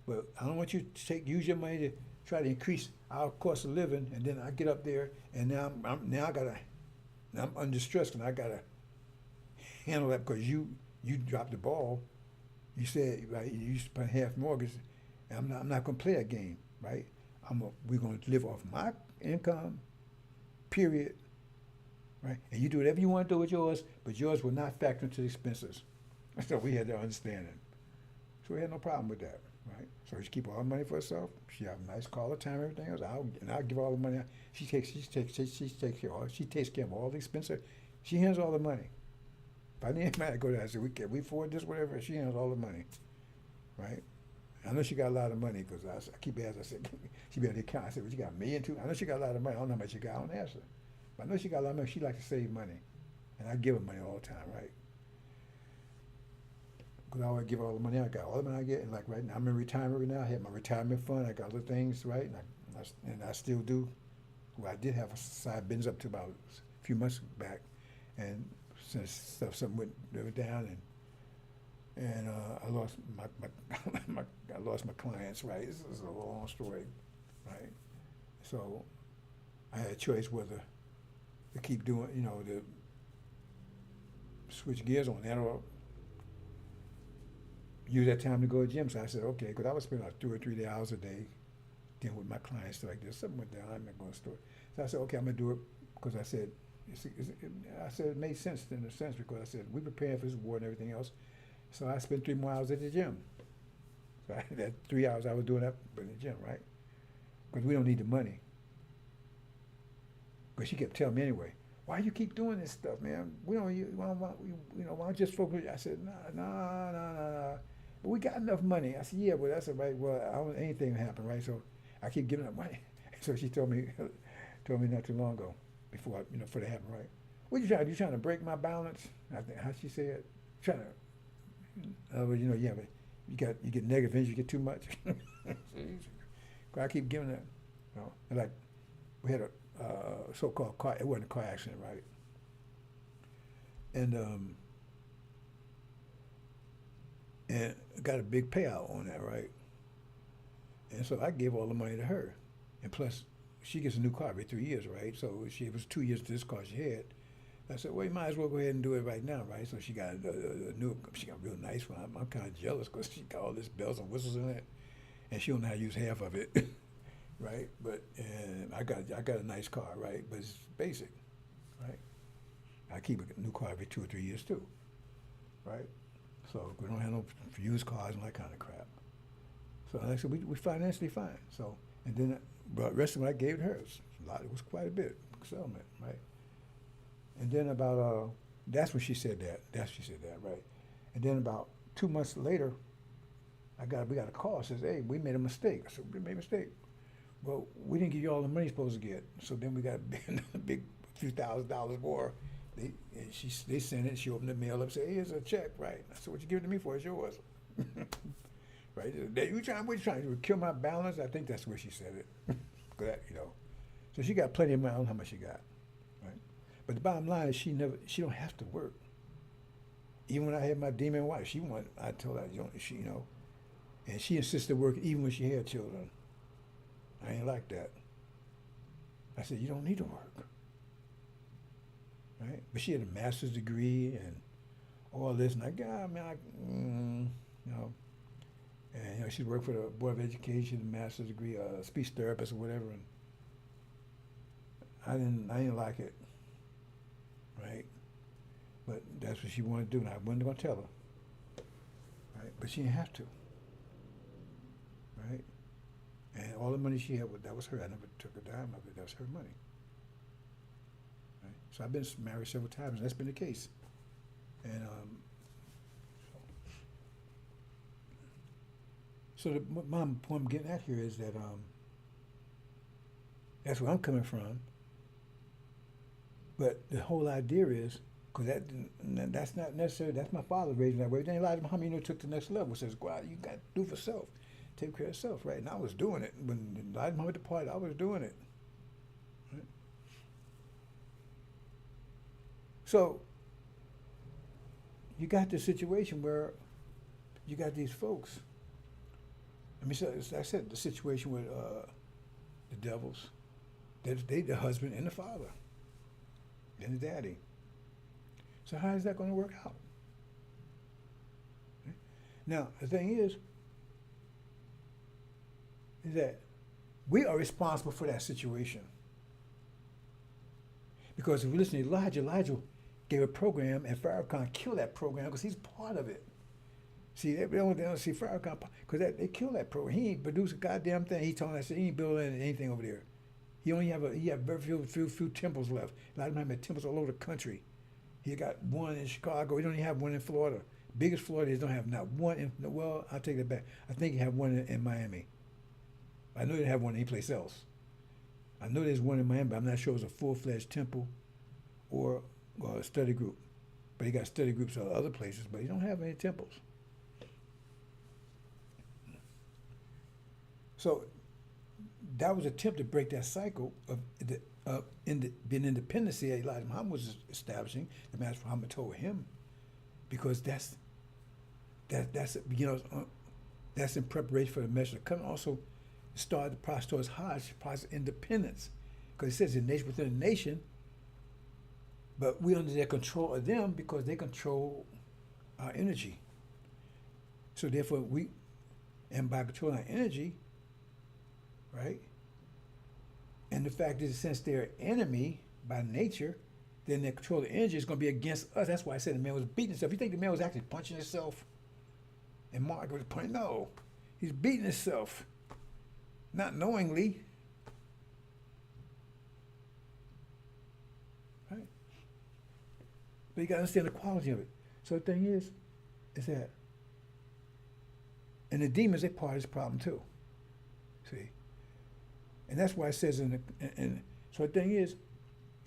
but I don't want you to use your money to try to increase our cost of living, and then I get up there, and now I'm under stress, and I gotta handle that because you dropped the ball. You said, right, you spent half mortgage, and I'm not gonna play that game, right? We're gonna live off my income, period, right? And you do whatever you want to do with yours, but yours will not factor into the expenses. So we had that understanding. So we had no problem with that. Right? So she keep all the money for herself. She have a nice car all the time, everything else. I'll give all the money. She takes care of all the expenses. She handles all the money. If I need money, I go there. I say, we afford this, whatever. She handles all the money. Right? I know she got a lot of money because I keep asking. I said, she be at the account. I said, well, you got $1 million too? I know she got a lot of money. I don't know how much she got. I don't ask her. But I know she got a lot of money. She likes to save money. And I give her money all the time, right? Because I always give all the money I got. All the money I get, and like right now, I'm in retirement right now. I have my retirement fund. I got other things, right? And I still do. Well, I did have a side business up to about a few months back, and since something went down, and I lost I lost my clients, right? This is a long story, right? So I had a choice whether to keep doing, to switch gears on that or use that time to go to the gym. So I said, okay, because I was spending like 2 or 3 hours a day dealing with my clients, stuff like this. Something went down. I'm not going to store it. So I said, okay, I'm going to do it because I said, it made sense in a sense because I said, we prepared for this war and everything else. So I spent 3 more hours at the gym. So that 3 hours I was doing that in the gym, right? Because we don't need the money. But she kept telling me anyway, why you keep doing this stuff, man? Why don't you just focus? I said, nah. But we got enough money. I said, yeah, well, that's all right. Well, I don't anything happen, right? So I keep giving up money. So she told me not too long ago, before that happened, right? What you trying to do? You trying to break my balance? I think how she said, trying to, but you get negative energy, you get too much. I keep giving that, like we had a so-called car. It wasn't a car accident, right? And got a big payout on that, right? And so I gave all the money to her, and plus she gets a new car every 3 years, right? So it was 2 years to this car she had. I said, well, you might as well go ahead and do it right now, right? So she got she got a real nice one. I'm kind of jealous because she got all this bells and whistles in it, and she don't know how to use half of it, right? But I got a nice car, right? But it's basic, right? I keep a new car every 2 or 3 years too, right? So we don't have no used cars and that kind of crap. So like I said, we financially fine. So and then the rest of what I gave to her, it was quite a bit settlement, right? And then about that's when she said that. Right? And then about 2 months later, we got a call. It says, hey, we made a mistake. I said, we made a mistake. Well, we didn't give you all the money you're supposed to get. So then we got a big few $1,000s more. They sent it. She opened the mail up and said, hey, here's a check, right? I said, what you giving to me for? It's yours. Right? What you trying to kill my balance? I think that's where she said it. That, So she got plenty of money. I don't know how much she got. Right? But the bottom line is she don't have to work. Even when I had my demon wife, I told her, and she insisted working even when she had children. I ain't like that. I said, you don't need to work. Right? But she had a master's degree and all this, and and she worked for the Board of Education, a master's degree, speech therapist or whatever, and I didn't like it. Right? But that's what she wanted to do, and I wasn't going to tell her. Right? But she didn't have to. Right? And all the money she had, that was her. I never took a dime of it. That was her money. Right? So I've been married several times, and that's been the case. And so what point I'm getting at here is that that's where I'm coming from. But the whole idea is, because that's not necessarily, that's my father raised me that way. Then Elijah Muhammad, took the next level. Says, "God, you got to do for self. Take care of self," right? And I was doing it. When Elijah Muhammad departed, I was doing it. Right? So, you got this situation where you got these folks. As I said, the situation with the devils, they the husband and the father, and the daddy. So how is that going to work out? Okay. Now, the thing is that we are responsible for that situation. Because if we listen to Elijah gave a program, and Farrakhan killed that program because he's part of it. See, they don't see Farrakhan, because they killed that program. He ain't produced a goddamn thing. He told us he ain't building anything over there. He have very few temples left. A lot of them have temples all over the country. He got one in Chicago. He don't even have one in Florida. Biggest Florida, he don't have not one in, well, I'll take that back. I think he have one in Miami. I know they have one anyplace else. I know there's one in Miami, but I'm not sure it's a full-fledged temple or a study group. But he got study groups at other places, but he don't have any temples. So that was an attempt to break that cycle of being independency that Elijah Muhammad was establishing. The Master Muhammad told him, because that's in preparation for the message of coming. Also, start the process towards Hajj, process of independence, because it says a nation within a nation, but we under their control of them because they control our energy. So therefore, and by controlling our energy, right? And the fact is, since they're an enemy by nature, then their control of energy is going to be against us. That's why I said the man was beating himself. You think the man was actually punching himself? And Mark was punching? No, he's beating himself, not knowingly. Right? But you got to understand the quality of it. So the thing is that, and the demons, they're part of this problem too. See? And that's why it says so the thing is,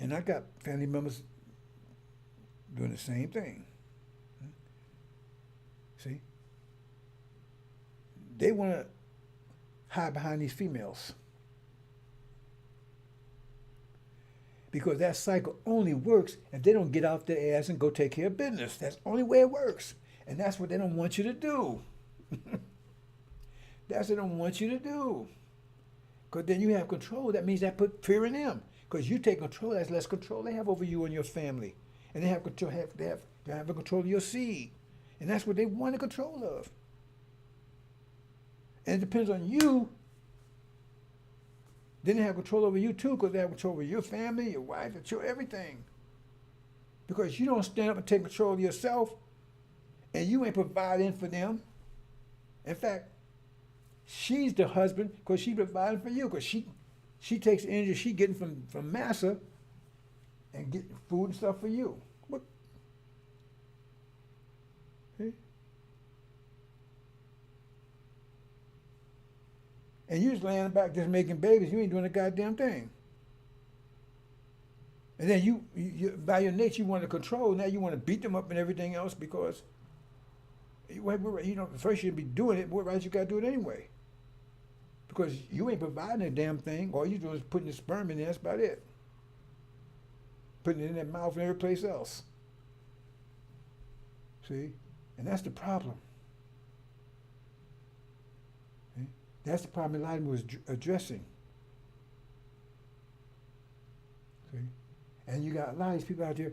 and I got family members doing the same thing. See? They want to hide behind these females. Because that cycle only works if they don't get out their ass and go take care of business. That's the only way it works. And that's what they don't want you to do. That's what they don't want you to do. Because then you have control. That means that put fear in them. Because you take control, that's less control they have over you and your family. And they have control, they have control of your seed. And that's what they want control of. And it depends on you. Then they have control over you too, because they have control over your family, your wife, your everything. Because you don't stand up and take control of yourself, and you ain't providing for them. In fact, she's the husband because she's providing for you, because she takes the energy she getting from Massa and get food and stuff for you. What? See? And you just laying back just making babies. You ain't doing a goddamn thing. And then you by your nature, you want to control. Now you want to beat them up and everything else because, first you'd be doing it. What right you got to do it anyway? Because you ain't providing a damn thing. All you do is putting the sperm in there. That's about it. Putting it in their mouth and every place else. See? And that's the problem. See? That's the problem Elijah was addressing. See? And you got a lot of these people out there,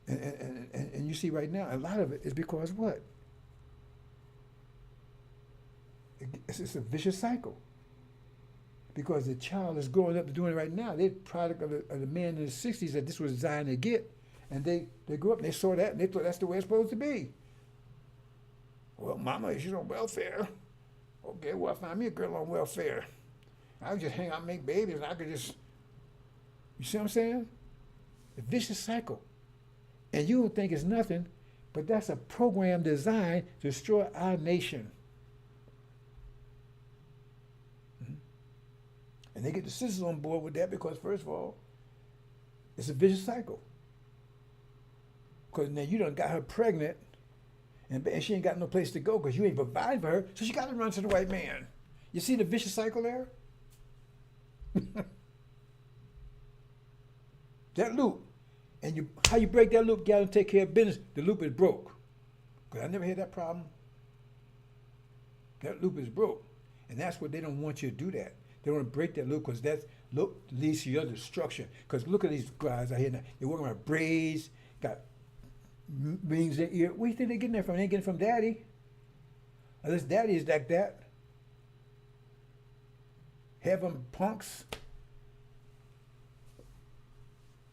and you see right now, a lot of it is because what? It's a vicious cycle. Because the child is growing up and doing it right now. They're product of the man in the 60s that this was designed to get. And they grew up and they saw that and they thought that's the way it's supposed to be. Well, mama, she's on welfare. Okay, well, I find me a girl on welfare. I could just hang out and make babies and I could just, you see what I'm saying? The vicious cycle. And you don't think it's nothing, but that's a program designed to destroy our nation. And they get the sisters on board with that because, first of all, it's a vicious cycle. Because now you done got her pregnant, and she ain't got no place to go because you ain't providing for her, so she got to run to the white man. You see the vicious cycle there? That loop. And how you break that loop, you got to take care of business. The loop is broke. Because I never had that problem. That loop is broke. And that's what they don't want you to do that. They want to break that loop because that loop leads to your destruction. Because look at these guys out here now. They're working around braids, got rings in their ear. Where do you think they're getting that from? They ain't getting it from daddy. Unless daddy is like that. Have them punks,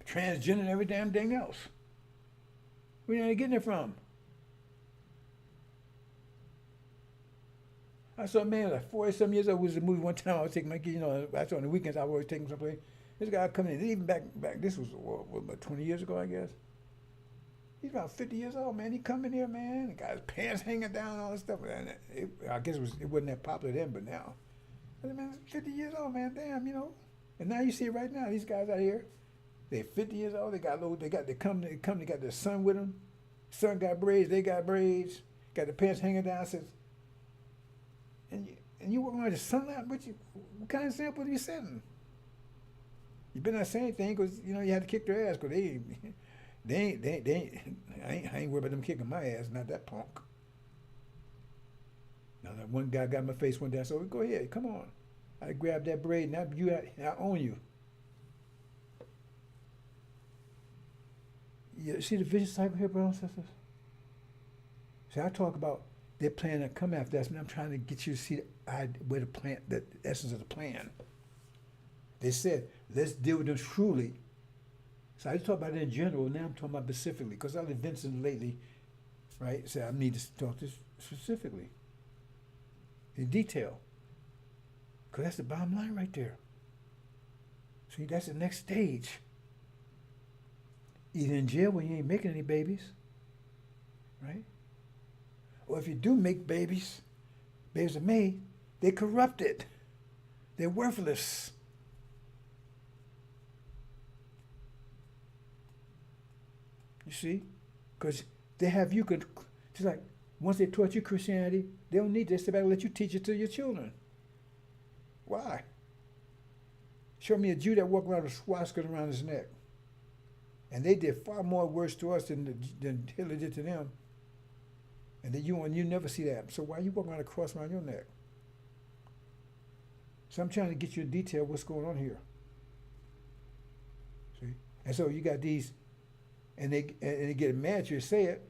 transgender and every damn thing else. Where are they getting it from? I saw a man like 40-some years old. Was a movie one time. I was taking my kid, I saw on the weekends I was always taking someplace. This guy coming in, even back, this was about 20 years ago, I guess. He's about 50 years old, man. He come in here, man. The guy's pants hanging down, all this stuff. And I guess it wasn't that popular then, but now. I said, man, 50 years old, man. Damn, And now you see it right now. These guys out here, they're 50 years old. They got their son with them. Son got braids. They got braids. Got the pants hanging down. Says. And you walk around the sunlight, what kind of example are you setting? You better not say anything because, you had to kick their ass because I ain't worried about them kicking my ass, not that punk. Now that one guy got my face one day, so go ahead, come on. I grabbed that braid, now I own you. You see the vicious cycle here, brothers and sisters? See, I talk about they're planning to come after us, and I'm trying to get you to see where the essence of the plan. They said, let's deal with them truly. So I just talk about it in general, now I'm talking about specifically, because I've been Vincent lately, right? So I need to talk this specifically, in detail. Because that's the bottom line right there. See, that's the next stage. Either in jail when you ain't making any babies, right? Or if you do make babies are made, they're corrupted. They're worthless. You see? Because they have you could, just like once they taught you Christianity, they don't need this. They better let you teach it to your children. Why? Show me a Jew that walked around with a swastika around his neck. And they did far more worse to us than Hitler did to them. And then you never see that. So why are you walking around a cross around your neck? So I'm trying to get you in detail what's going on here. See? And so you got these, and they get mad at you to say it.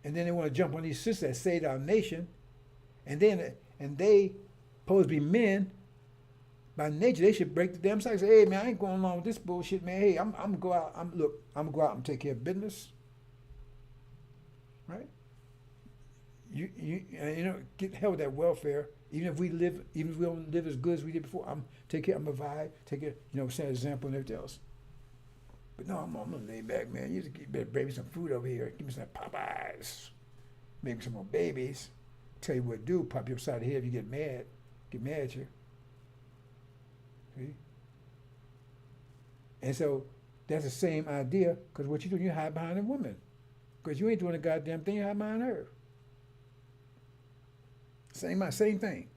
And then they want to jump on these sisters that saved our nation. And they supposed to be men. By nature, they should break the damn cycle. Say, hey man, I ain't going along with this bullshit, man. Hey, I'm gonna go out. I'm gonna go out and take care of business. Right? You get hell with that welfare. Even if we don't live as good as we did before, I'm provide, take care, set an example and everything else. But no, I'm gonna lay back, man. You better bring me some food over here. Give me some Popeyes. Make me some more babies. tell you what to do, pop you upside the head if you get mad at you. See? And so that's the same idea, because what you do, you hide behind a woman. Because you ain't doing a goddamn thing, you hide behind her. Same thing.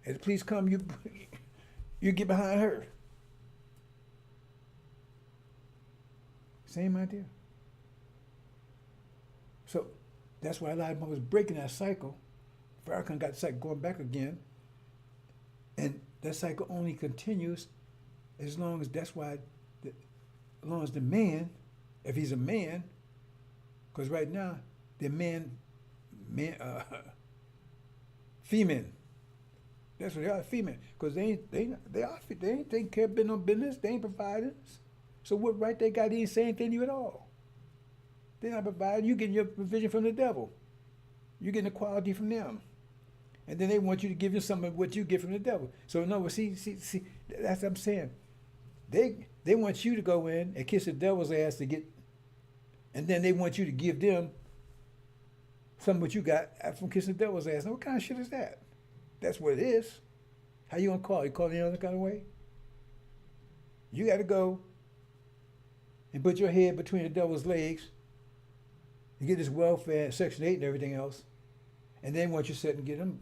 As the police come, you get behind her. Same idea. So that's why a lot of them was breaking that cycle. Farrakhan got the cycle going back again. And that cycle only continues as long as the man, if he's a man, because right now they're female. That's what they are, female. Because they ain't taking care of no business. They ain't providing. So what right they got? They ain't saying anything to you at all. They're not providing. You getting your provision from the devil. You getting equality from them. And then they want you to give you some of what you get from the devil. So no, see, that's what I'm saying. They want you to go in and kiss the devil's ass to get, and then they want you to give them some of what you got from kissing the devil's ass. Now, what kind of shit is that? That's what it is. How you gonna call? You call it any other kind of way? You got to go and put your head between the devil's legs and get this welfare, Section 8 and everything else, and then once you sit and get them,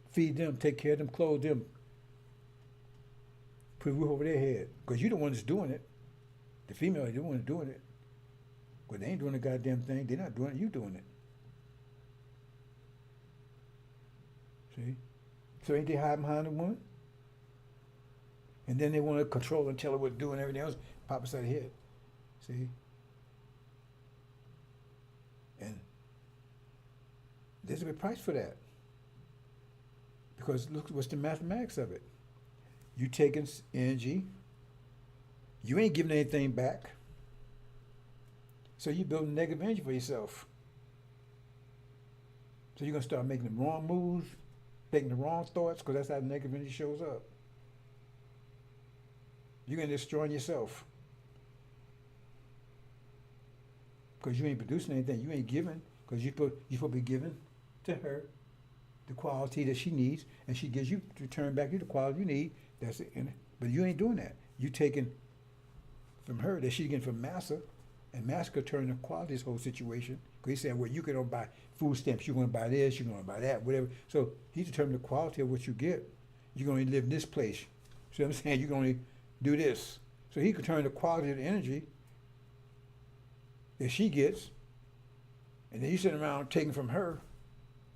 feed them, take care of them, clothe them, put a roof over their head, because you're the one that's doing it. The female is the one that's doing it. But they ain't doing a goddamn thing. They're not doing it. You doing it. See? So ain't they hiding behind the woman? And then they want to control and tell her what to do and everything else. Pop us out of the head. See? And there's a big price for that. Because look, what's the mathematics of it? You taking energy. You ain't giving anything back. So you're building negative energy for yourself. So you're going to start making the wrong moves, thinking the wrong thoughts, because that's how negative energy shows up. You're going to destroy yourself. Because you ain't producing anything. You ain't giving, because you're supposed to be giving to her the quality that she needs, and she gives you, to return back you the quality you need. That's it. But you ain't doing that. You taking from her that she's getting from Massa, and Massa could turn the quality of this whole situation. Because he's saying, well, you can only buy food stamps, you're going to buy this, you're going to buy that, whatever. So he determined the quality of what you get. You're going to live in this place. See what I'm saying? You're going to do this. So he could turn the quality of the energy that she gets, and then you sitting around taking from her,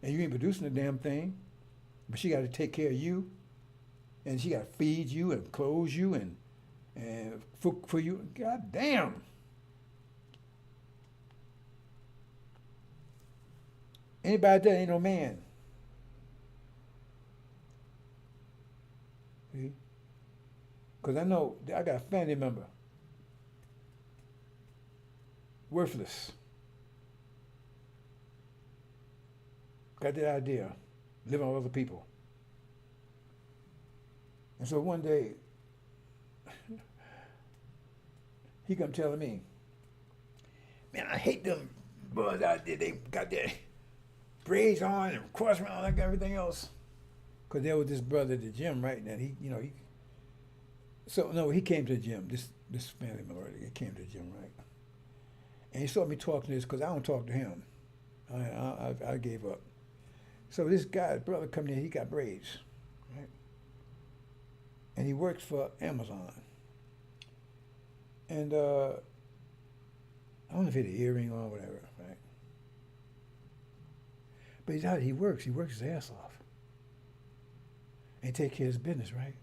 and you ain't producing a damn thing, but she got to take care of you, and she got to feed you and clothe you and for you. God damn. Anybody that ain't no man. See? Because I know I got a family member. Worthless. Got that idea. Living on other people. And so one day, he come telling me, man, I hate them boys out there. They got their braids on and cross around like everything else. Because there was this brother at the gym, right? And he came to the gym. This family member, he came to the gym, right? And he saw me talking to this, because I don't talk to him. I gave up. So this guy, brother, come in, he got braids, right? And he works for Amazon. And I don't know if he had an earring on or whatever, right? But he works his ass off. And he take care of his business, right?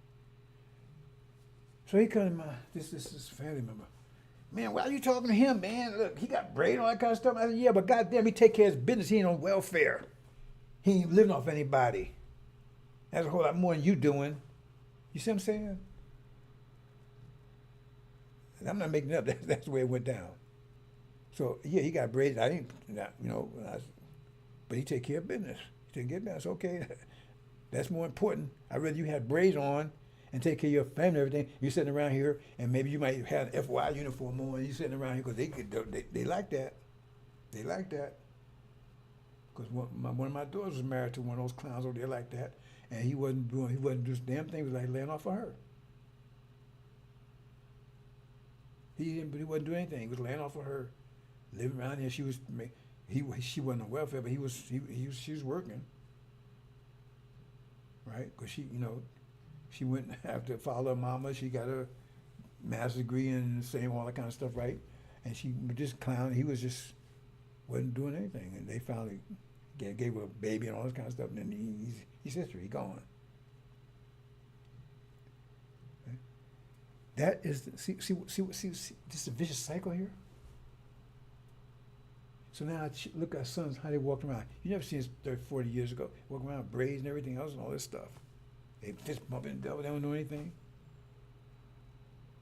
So he come to this family member. Man, why are you talking to him, man? Look, he got braid and all that kind of stuff. I said, yeah, but goddamn, he take care of his business. He ain't on welfare. He ain't living off anybody. That's a whole lot more than you doing. You see what I'm saying? And I'm not making it up. That's the way it went down. So, yeah, he got braids. But he take care of business. He take care of business. Okay, that's more important. I'd rather you had braids on and take care of your family and everything. You're sitting around here, and maybe you might have an FY uniform on, and you're sitting around here because they like that. They like that. Because one of my daughters was married to one of those clowns over there like that, and he wasn't doing this damn thing. He was like laying off of her. He wasn't doing anything. He was laying off of her, living around here. She wasn't on welfare, but she was working, right? Because she went after follow her mama. She got a master's degree in the same all that kind of stuff, right? And she just clown. He wasn't doing anything, and they finally gave her a baby and all this kind of stuff. And then he's history. He's gone. Okay? That is see this is a vicious cycle here. So now look at our sons, how they walk around. You never seen this 30, 40 years ago. Walking around with braids and everything else and all this stuff. They fist bumping the devil. They don't know anything.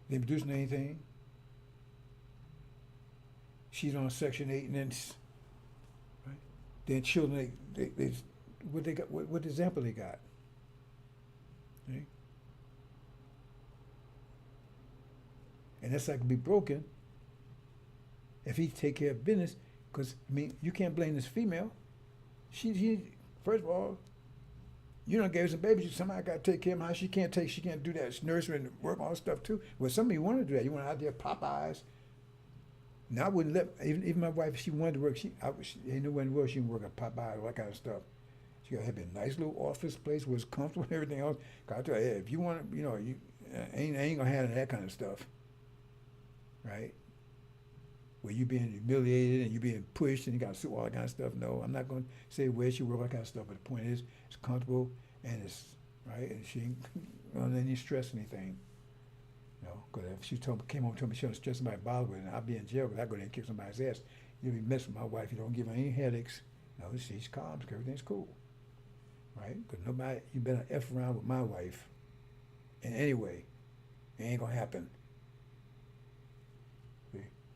They ain't producing anything. She's on Section 8 and then, right? Then children, they what they got, what example they got. Right? And that's like to be broken if he take care of business. Because, I mean, you can't blame this female. She first of all, you done gave her some babies. Somebody got to take care of her. She can't do that. She nursery and work, all that stuff too. Well, some of you want to do that. You want out there Popeyes. Now I wouldn't let, even my wife, if she wanted to work, she ain't nowhere in the world she can work at Popeyes, all that kind of stuff. She got to have a nice little office place where it's comfortable and everything else. I tell you, if you want to, you ain't going to have that kind of stuff. Right? Where you being humiliated and you being pushed and you got to sue all that kind of stuff. No, I'm not going to say where she work, all that kind of stuff. But the point is, it's comfortable and it's right, and she ain't on any stress or anything. Because if she came home and told me she don't stress somebody bother with, and I'd be in jail because I go there and kick somebody's ass. You'll be messing with my wife. You don't give her any headaches. She's calm. Everything's cool. Right? Because nobody, you better F around with my wife in any way. It ain't going to happen.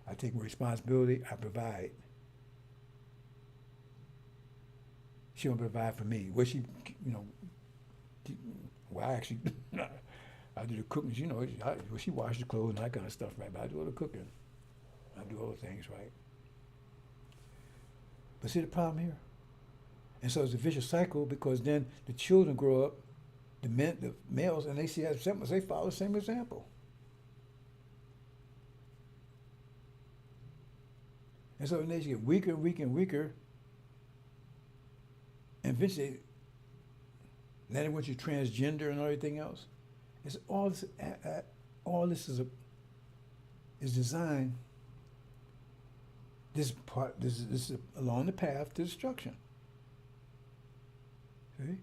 I take my responsibility, I provide. She don't provide for me. Well, actually, I do the cooking, she washes the clothes and that kind of stuff, right? But I do all the cooking. I do all the things, right? But see the problem here? And so it's a vicious cycle because then the children grow up, the males, and they see that example, they follow the same example. And so they get weaker and weaker and weaker. And eventually, now they want you transgender and everything else. It's all this is designed. This is along the path to destruction. See?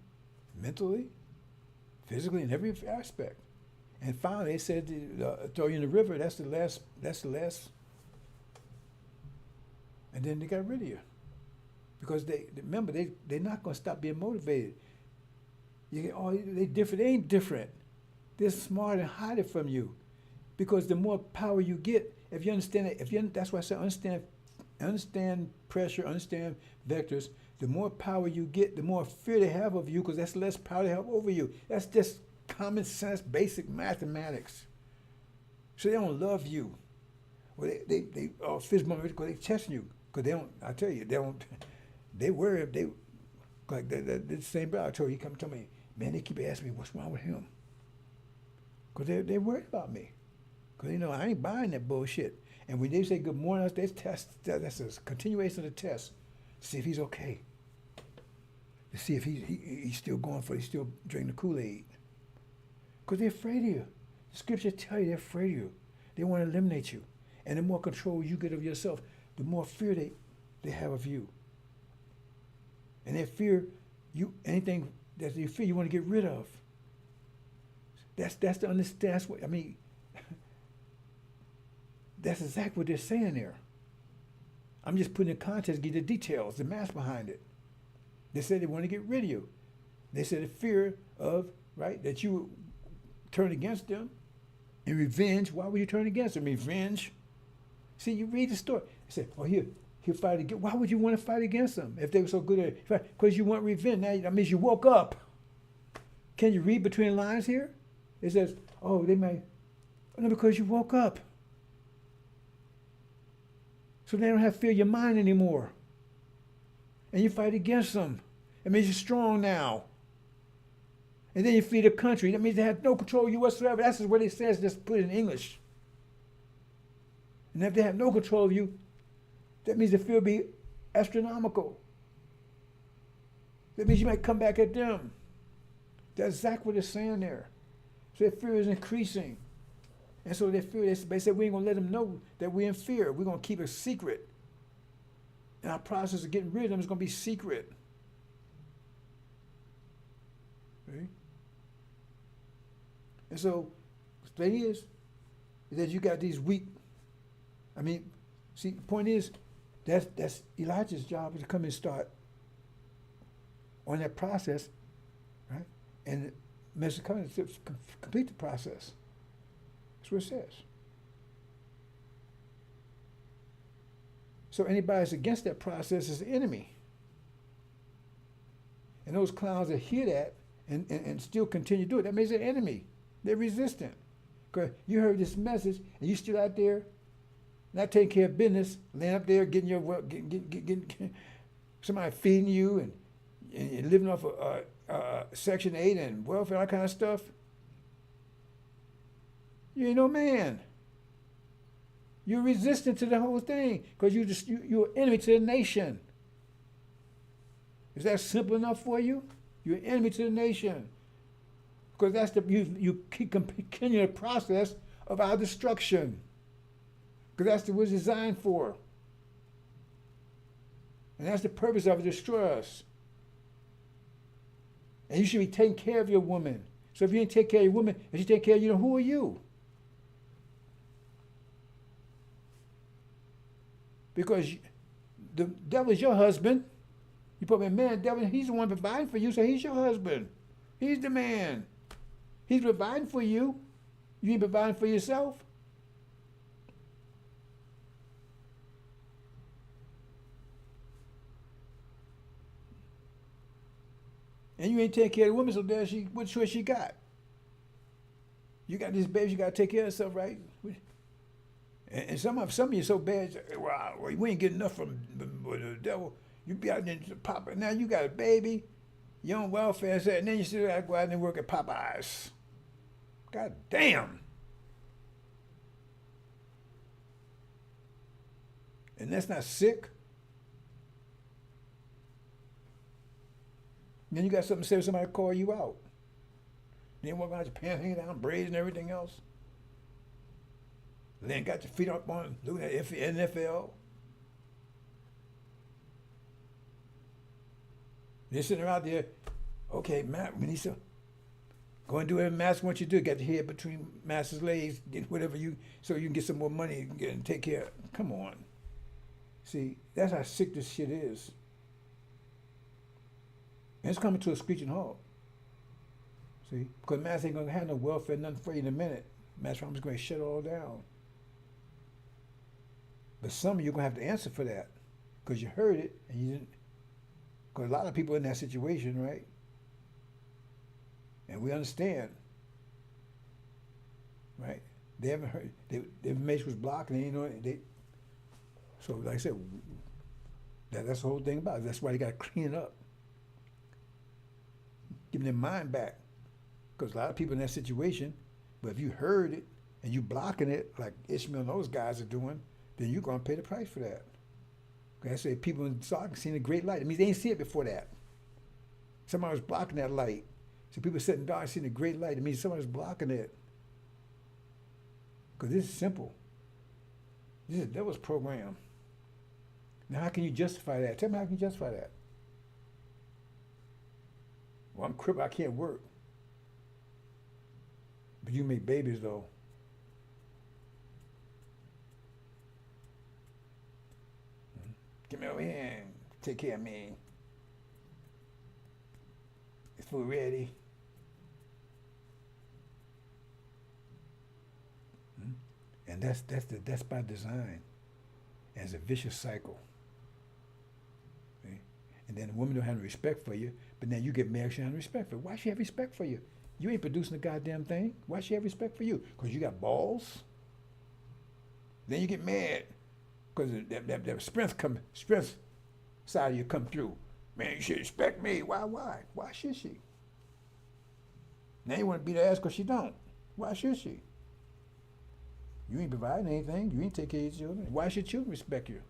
Mentally, physically, in every aspect. And finally, they said throw you in the river. That's the last. And then they got rid of you. Because remember, they're not going to stop being motivated. They different. They ain't different. They're smart and hide it from you. Because the more power you get, if you understand it, that's why I say understand pressure, understand vectors. The more power you get, the more fear they have of you, because that's less power they have over you. That's just common sense, basic mathematics. So they don't love you. Well, they fist bump because they testing you. Because they don't, I tell you, they worry if like the same brother I told you, he come tell me, man, they keep asking me, what's wrong with him? Because they're worried about me. Because, I ain't buying that bullshit. And when they say good morning, that's a continuation of the test. To see if he's okay. To see if he's still going for it, he's still drinking the Kool-Aid. Because they're afraid of you. The scriptures tell you they're afraid of you. They want to eliminate you. And the more control you get of yourself, the more fear they have of you. And they fear anything that they fear you want to get rid of. That's the understand. That's what I mean. That's exactly what they're saying there. I'm just putting in context, give the details, the math behind it. They said they want to get rid of you. They said the fear of, right, that you turn against them. And revenge, why would you turn against them? Revenge. See, you read the story. They say, he'll fight against. Why would you want to fight against them if they were so good at it? Because you want revenge. Now that means you woke up. Can you read between the lines here? It says, oh, they may, no, because you woke up. So they don't have to fear your mind anymore. And you fight against them. It means you're strong now. And then you flee the country. That means they have no control of you whatsoever. That's what it says, just put it in English. And if they have no control of you, that means the fear will be astronomical. That means you might come back at them. That's exactly what it's saying there. So their fear is increasing. And so their fear, they said, we ain't going to let them know that we're in fear. We're going to keep it secret. And our process of getting rid of them is going to be secret. Right? And so the thing is that you got these weak, see, the point is, that's Elijah's job, is to come and start on that process, right? And Mr. Covenant to complete the process. That's what it says. So anybody that's against that process is the enemy. And those clowns that hear that and still continue to do it, that means they're enemy. They're resistant. Because you heard this message and you still out there not taking care of business, laying up there getting your getting somebody feeding you and living off of Section 8 and welfare, all that kind of stuff. You ain't no man. You're resistant to the whole thing because you're an enemy to the nation. Is that simple enough for you? You're an enemy to the nation. Because that's you continue the process of our destruction. Because that's what it's designed for. And that's the purpose of it, destroy us. And you should be taking care of your woman. So if you didn't take care of your woman, if she take care of you, then who are you? Because the devil is your husband. You put me a man, devil, he's the one providing for you, so he's your husband. He's the man. He's providing for you. You ain't providing for yourself. And you ain't taking care of the woman, so there what choice she got? You got these babies, you got to take care of yourself, right? And some of you so bad, wow, we ain't getting enough from the devil. You be out there popping. Now you got a baby, you on welfare, and then you still got to go out and work at Popeyes. God damn. And that's not sick. Then you got something to say to somebody call you out. Then walk around your pants hanging down, braids and everything else. Then got your feet up on looking at NFL. They're sitting around there, okay, Matt, we need to go and do whatever Master wants you to do. Got your head between Master's legs, get whatever so you can get some more money and take care of. Come on. See, that's how sick this shit is. And it's coming to a screeching halt. See? Because Master ain't going to have no welfare, nothing for you in a minute. Master, I'm just going to shut it all down. But some of you are going to have to answer for that. Because you heard it and you didn't. Because a lot of people in that situation, right? And we understand. Right? They haven't heard. The information was blocked and they didn't know it. So like I said, that's the whole thing about it. That's why you got to clean it up. Give their mind back. Because a lot of people in that situation, but if you heard it and you blocking it, like Ishmael and those guys are doing, then you're going to pay the price for that. Like I say, people in Sodom seen a great light. It means they didn't see it before that. Somebody was blocking that light. So people sitting dark seeing a great light. It means somebody was blocking it. Because this is simple. This is the devil's program. Now how can you justify that? Tell me how can you justify that? Well, I'm crippled, I can't work. But you make babies though. Get me over here and take care of me. Is food ready? And that's by design. And it's a vicious cycle. See? And then the woman don't have respect for you, but then you get married, she don't have respect for you. Why she have respect for you? You ain't producing a goddamn thing. Why she have respect for you? Because you got balls? Then you get mad because that strength side of you come through. Man, you should respect me. Why? Why should she? Now you want to beat her ass because she don't. Why should she? You ain't providing anything. You ain't take care of your children. Why should children respect you?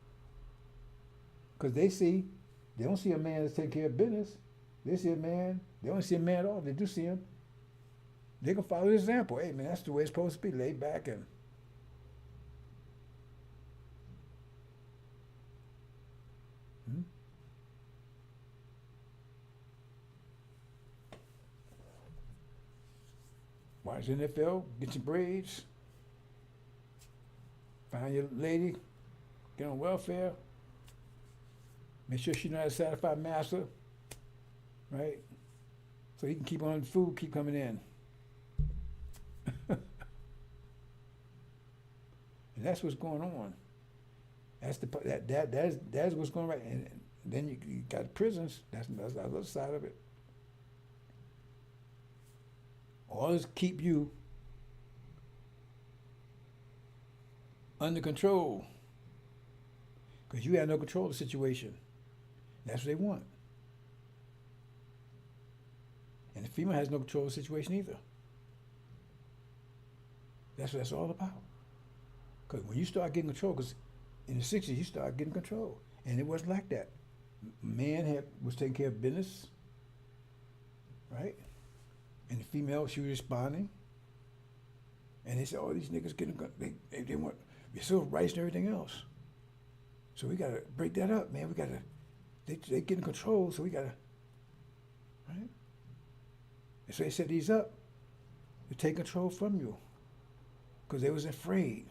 Because they don't see a man that's taking care of business. They see a man, they don't see a man at all. They do see him. They can follow the example. Hey, man, that's the way it's supposed to be. Lay back and... Watch NFL, get your braids, find your lady, get on welfare, make sure she knows how to satisfy master, right? So he can keep on food, keep coming in. And that's what's going on. That's that's what's going on, right. And then you got prisons. That's the other side of it. All this keep you under control because you have no control of the situation. That's what they want. And the female has no control of the situation either. That's what that's all about. Because when you start getting control, because in the 60s you start getting control. And it wasn't like that. Man was taking care of business, right? And the female, she was responding. And they said, oh, these niggas getting, they want civil rights and everything else. So we got to break that up, man. We got to, they get in control, so we got to, right? And so they set these up to take control from you because they was afraid.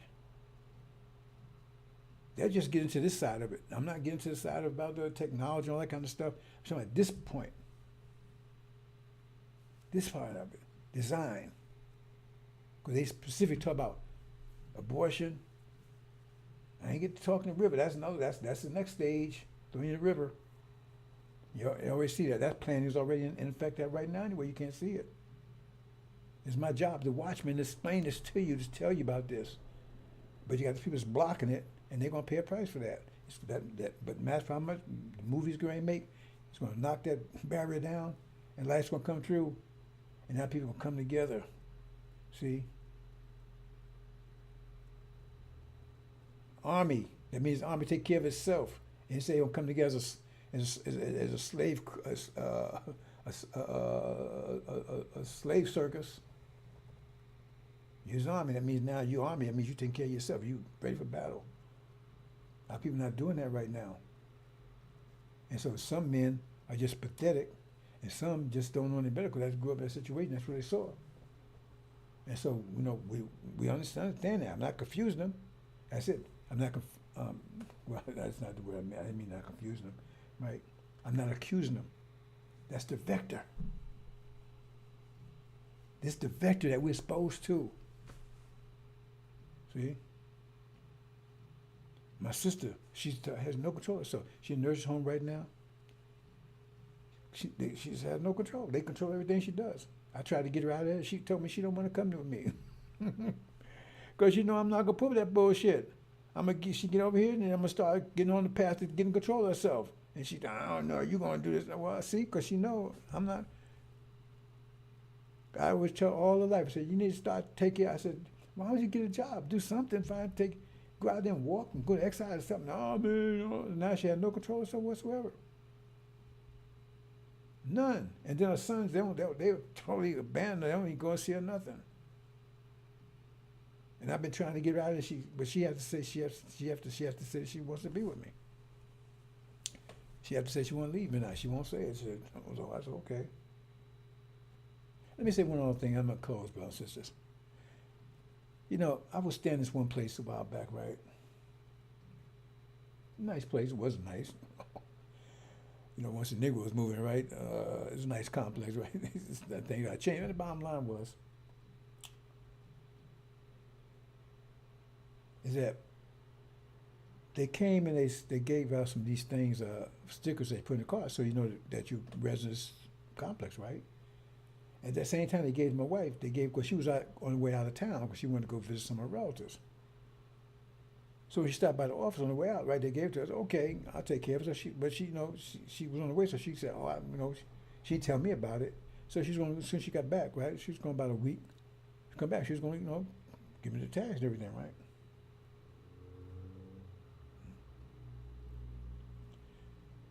They're just getting to this side of it. I'm not getting to the side about the technology and all that kind of stuff. I'm talking at this point. This part of it, design. Because they specifically talk about abortion. I ain't get to talking the river. That's the next stage. Throwing in the river. You always see that. That plan is already in effect right now anyway. You can't see it. It's my job, the watchman, to explain this to you, to tell you about this. But you got the people that's blocking it, and they're going to pay a price for that. But matter of how much the movie's going to make, it's going to knock that barrier down, and light's going to come through. And now people will come together. See? Army. That means the army take care of itself. And they say it'll come together as a slave a slave circus. Use army. That means now you army. That means you take care of yourself. You ready for battle. A lot of people not doing that right now. And so some men are just pathetic. And some just don't know any better because they grew up in that situation. That's what they saw. And so, we understand that. I'm not confusing them. That's it. I'm not, well, that's not the word I mean. I didn't mean not confusing them, right? I'm not accusing them. That's the vector. This is the vector that we're exposed to. See? My sister, she has no control of herself. She's in a nurse's home right now. She just has no control. They control everything she does. I tried to get her out of there. She told me she don't want to come with me. Because I'm not going to put with that bullshit. She get over here and then I'm going to start getting on the path to getting control of herself. And she, I don't know, you're going to do this. Well, see, because she know I'm not. I always tell all her life, I said, you need to start taking care. I said, why don't you get a job? Do something, go out there and walk and go to exercise or something. Oh, man, now she has no control of herself whatsoever. None. And then her sons, they totally abandoned her. They don't even go and see her nothing. And I've been trying to get her out of there. But she has to say she has to say she wants to be with me. She has to say she won't leave me now. She won't say it. I said, okay. Let me say one other thing. I'm gonna close, brothers and sisters. I was staying in this one place a while back, right? Nice place. It wasn't nice. Once the nigga was moving, right? It was a nice complex, right? That thing got changed. And the bottom line is that they came and they gave out some of these things, stickers they put in the car, so you know that you're residence complex, right? At the same time, they gave my wife, because she was out, on the way out of town because she wanted to go visit some of her relatives. So she stopped by the office on the way out, right? They gave it to us. Okay, I'll take care of it. So but she, she was on the way, so she said, she'd tell me about it. So she's going, as soon as she got back, right? She was going about a week. She come back, she was going, give me the tags and everything, right?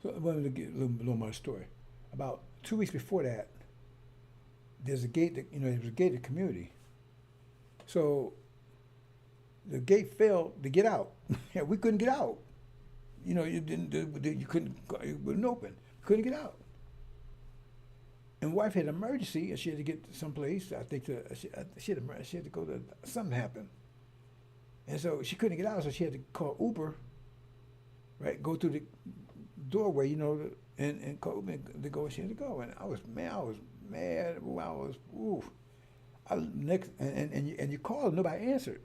So I wanted to get a little more story. About 2 weeks before that, there's a gate that, there was a gated community. So the gate failed to get out. Yeah, we couldn't get out. You didn't, you couldn't, it wasn't open. We couldn't get out. And wife had an emergency, and she had to get someplace. I think she had to go to, something happened. And so she couldn't get out, so she had to call Uber, right? Go through the doorway, and call Uber to go where she had to go. And I was mad. Ooh. And you called, nobody answered.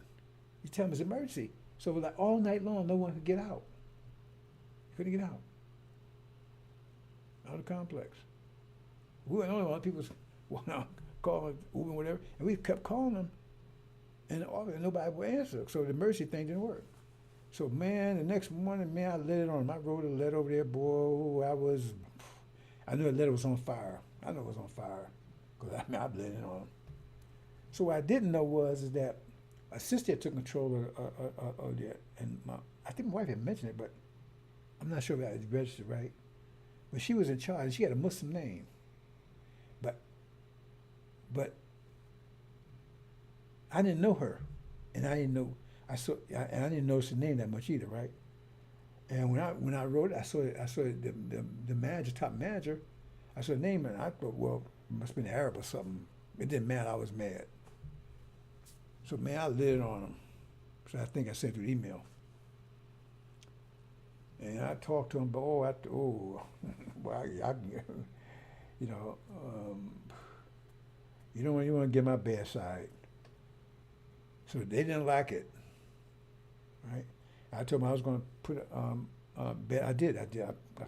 You tell them it's an emergency. So it was like all night long, no one could get out. Couldn't get out of the complex. We were the only one. People calling Uber, whatever, and we kept calling them, and nobody would answer. So the emergency thing didn't work. So man, the next morning, I let it on them. I wrote a letter over there, boy. I knew the letter was on fire. I know it was on fire because I let it on them. So what I didn't know is that a sister took control of that, and I think my wife had mentioned it, but I'm not sure if that was registered right. But she was in charge. She had a Muslim name. But I didn't know her, and I didn't notice the name that much either, right? And when I wrote it, I saw the manager, top manager. I saw the name, and I thought, well, it must have been Arab or something. It didn't matter. I was mad. So I lit it on him. So I think I sent through email. And I talked to him, but well, you don't want to get my bad side. So they didn't like it, right? I told them I was going to put I did. I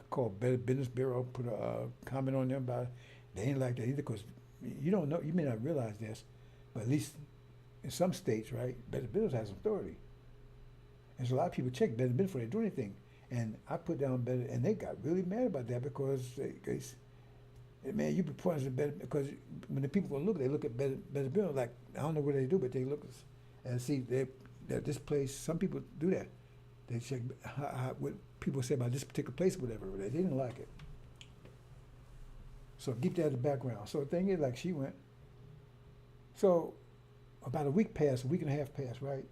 called Better Business Bureau, put a comment on them about it. They didn't like that either because you don't know, you may not realize this, but at least in some states, right, Better Business has authority. And so a lot of people check Better Business before they do anything. And I put down Better, and they got really mad about that because man, you be pointing to Better, because when the people go look, they look at Better Business, like, I don't know what they do, but they look and see that this place, some people do that. They check what people say about this particular place or whatever. They didn't like it. So keep that in the background. So the thing is, like, she went. So about a week and a half passed, right?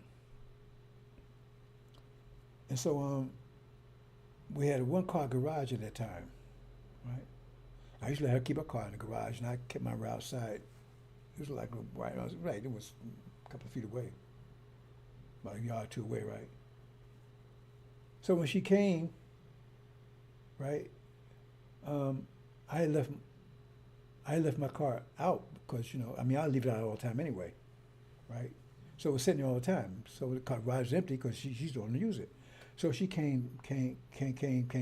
And so we had a one-car garage at that time, right? I used to let her keep her car in the garage, and I kept mine right outside. It was like right. It was a couple of feet away, about a yard or two away, right? So when she came, right, I had left my car out because I leave it out all the time anyway, right? So it was sitting there all the time. So the car garage was empty because she's the one to use it. So she came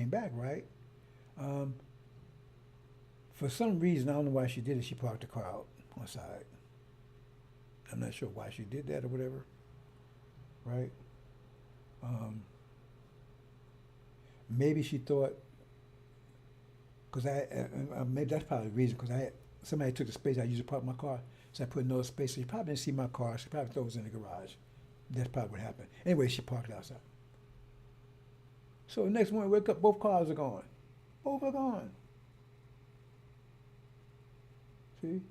back, right? For some reason, I don't know why she did it. She parked the car out on the side. I'm not sure why she did that or whatever, right? Maybe she thought, because maybe that's probably the reason, because somebody took the space I used to park my car, so I put another space. So she probably didn't see my car. She probably thought it was in the garage. That's probably what happened. Anyway, she parked it outside. So the next morning, I wake up, both cars are gone. Both are gone. See?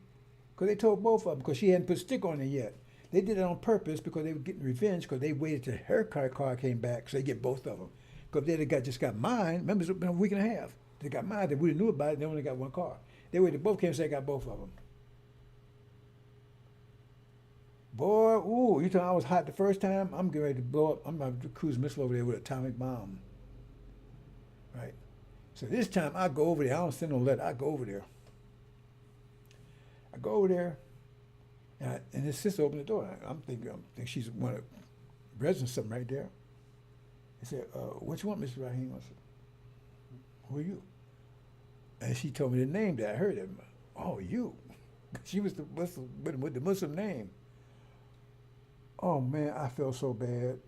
Because they told both of them, because she hadn't put a sticker on it yet. They did it on purpose because they were getting revenge, because they waited till her car came back, so they get both of them. Because if they just got mine, remember, it's been a week and a half. They got mine, they really knew about it, they only got one car. They waited, both came, so they got both of them. Boy, you thought I was hot the first time? I'm getting ready to blow up. I'm going to cruise missile over there with an atomic bomb. Right? So this time I go over there. I don't send no letter. I go over there. And his sister opened the door. I'm thinking she's one of the residents, something right there. He said, what you want, Mr. Rahim? I said, who are you? And she told me the name that I heard it. Oh, you. She was the Muslim, with the Muslim name. Oh man, I felt so bad.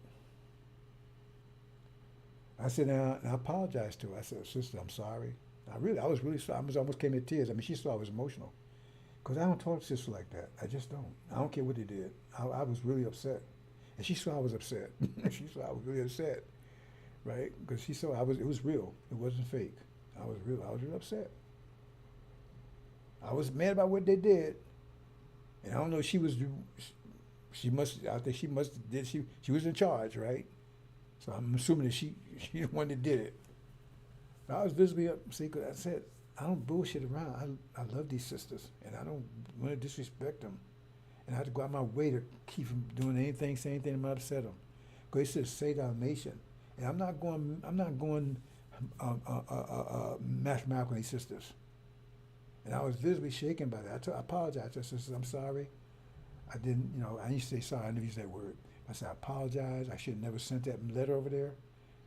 I said, now, and I apologized to her. I said, sister, I'm sorry. I was really sorry. I almost came to tears. I mean, she saw I was emotional. Because I don't talk to sisters like that. I just don't. I don't care what they did. I was really upset. And she saw I was upset. She saw I was really upset, right? Because she saw it was real. It wasn't fake. I was really upset. I was mad about what they did. And I don't know, she was in charge, right? So I'm assuming that she the one that did it. But I was visibly upset because I said, I don't bullshit around. I love these sisters, and I don't want to disrespect them. And I have to go out my way to keep from doing anything, saying anything that might upset them. Because it says save our nation. And I'm not going mathematical on these sisters. And I was visibly shaken by that. I apologized. I said, I'm sorry. I didn't, I used to say sorry. I never used that word. I said, I apologize. I should have never sent that letter over there.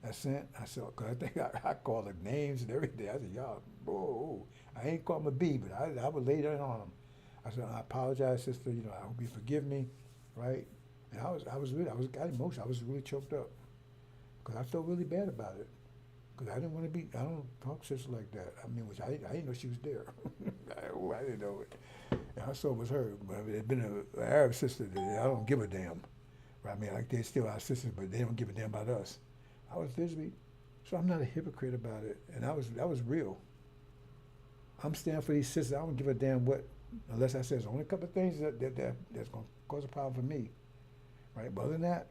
I said, because I think I called them names and everything. I said, y'all, whoa. I ain't called them a B, but I would lay that on them. I said, I apologize, sister. I hope you forgive me, right? And I got emotional. I was really choked up because I felt really bad about it. Because I don't talk to sisters like that. I mean, I didn't know she was there. I didn't know it. And I saw it was her. But it had been an Arab sister that I don't give a damn. Right? I mean, like they're still our sisters, but they don't give a damn about us. I was visibly, so I'm not a hypocrite about it. And that was real. I'm standing for these sisters. I don't give a damn what, unless I say there's only a couple of things that's going to cause a problem for me. Right? But other than that,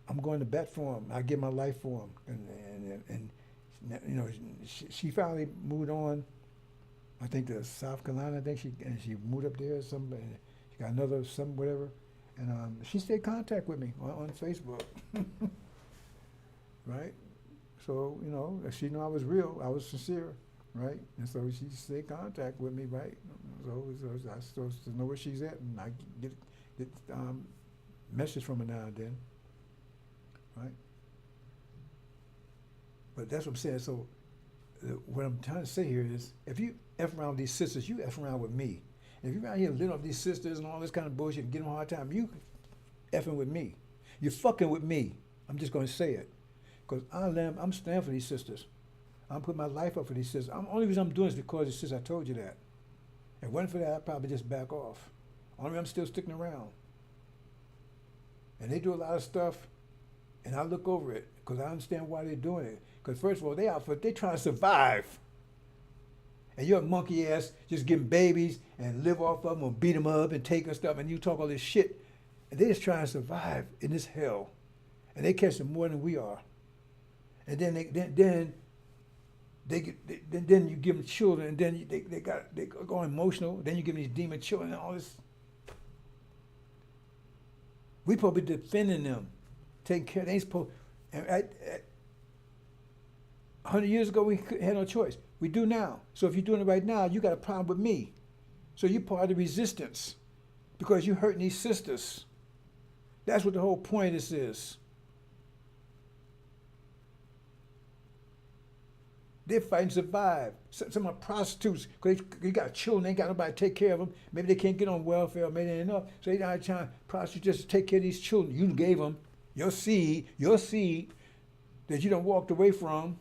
I'm going to bat for them. I give my life for them. And she finally moved on. I think to South Carolina. I think she moved up there. She got another whatever. And she stayed in contact with me on Facebook. Right? So, she knew I was real. I was sincere. Right? And so she stayed in contact with me. Right? So I supposed to know where she's at, and I get message from her now and then. Right? But that's what I'm saying. So what I'm trying to say here is, if you F around with these sisters, you F around with me. And if you're out here living off these sisters and all this kind of bullshit and getting a hard time, you effing with me. You're fucking with me. I'm just going to say it. Because I'm standing for these sisters. I'm putting my life up for these sisters. The only reason I'm doing this is because of the sisters. I told you that. If it wasn't for that, I'd probably just back off. Only reason I'm still sticking around. And they do a lot of stuff, and I look over it because I understand why they're doing it. Because first of all, they're trying to survive. And you're a monkey ass just getting babies and live off of them or beat them up and take their stuff, and you talk all this shit. And they're just trying to survive in this hell. And they catch them more than we are. And then then you give them children, and then they go emotional. Then you give them these demon children and all this. We supposed to be defending them, taking care. They ain't supposed. And 100 years ago, we had no choice. We do now. So if you're doing it right now, you got a problem with me. So you're part of the resistance because you're hurting these sisters. That's what the whole point of this is. They're fighting to survive. Some are prostitutes because they got children. They ain't got nobody to take care of them. Maybe they can't get on welfare. Maybe they ain't enough. So they not trying to prostitute just to take care of these children. You gave them your seed that you done walked away from.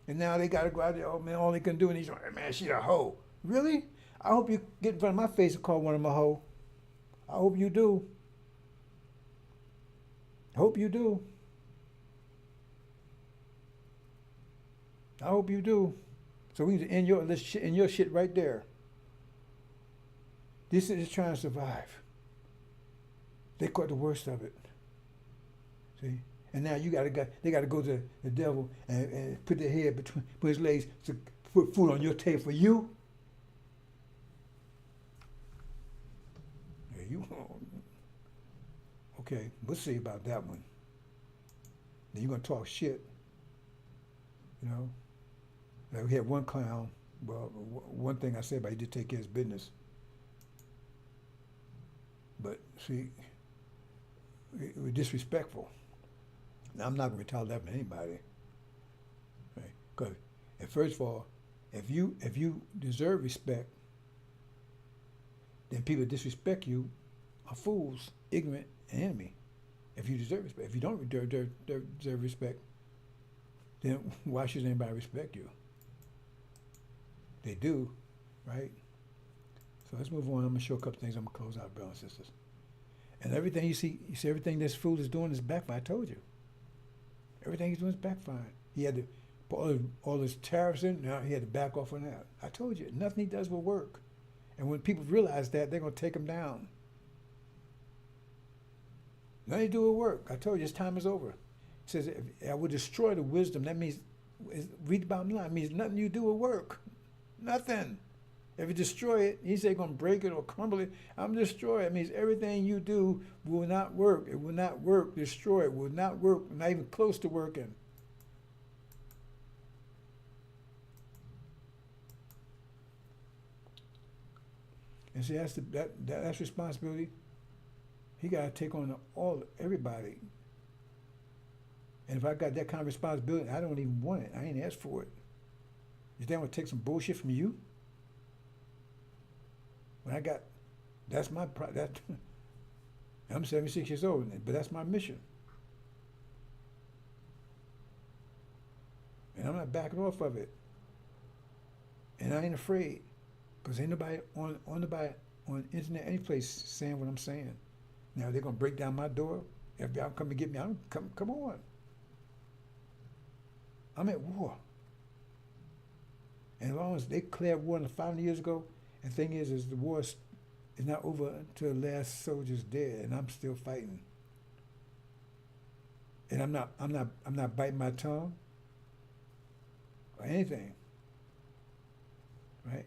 And now they got to go out there, oh man, all they can do, and he's like, man, she's a hoe. Really? I hope you get in front of my face and call one of them a hoe. I hope you do. I hope you do. I hope you do. So we need to end your shit right there. This is trying to survive. They caught the worst of it. See? And now they got to go to the devil and put their head put his legs to put food on your table for you. Yeah, okay, we'll see about that one. Then you're going to talk shit, Like we had one clown, well, one thing I said about he did take care of his business. But see, it was disrespectful. Now, I'm not going to retaliate that from anybody. Right? Because, first of all, if you deserve respect, then people disrespect you are fools, ignorant, and enemy. If you deserve respect. If you don't deserve respect, then why should anybody respect you? They do, right? So let's move on. I'm going to show a couple things. I'm going to close out, brothers and sisters. And everything you see everything this fool is doing is backfire. I told you. Everything he's doing is backfiring. He had to put all his tariffs in. Now he had to back off on that. I told you, nothing he does will work. And when people realize that, they're going to take him down. Nothing he do will work. I told you, his time is over. It says, if I will destroy the wisdom. That means, read the bottom line, it means nothing you do will work. Nothing. If you destroy it, he said going to break it or crumble it. I'm destroy it. It means everything you do will not work. It will not work. Destroy it. Will not work. Not even close to working. And see, that's responsibility. He got to take on everybody. And if I got that kind of responsibility, I don't even want it. I ain't asked for it. You think I'm going to take some bullshit from you? When I got, that's my, I'm 76 years old, but that's my mission. And I'm not backing off of it. And I ain't afraid, because ain't nobody on internet, any place saying what I'm saying. Now they're gonna break down my door. FBI come and get me. Come on. I'm at war. And as long as they declared war 500 years ago, and the thing is the war is not over until the last soldier's dead, and I'm still fighting. And I'm not biting my tongue or anything. Right?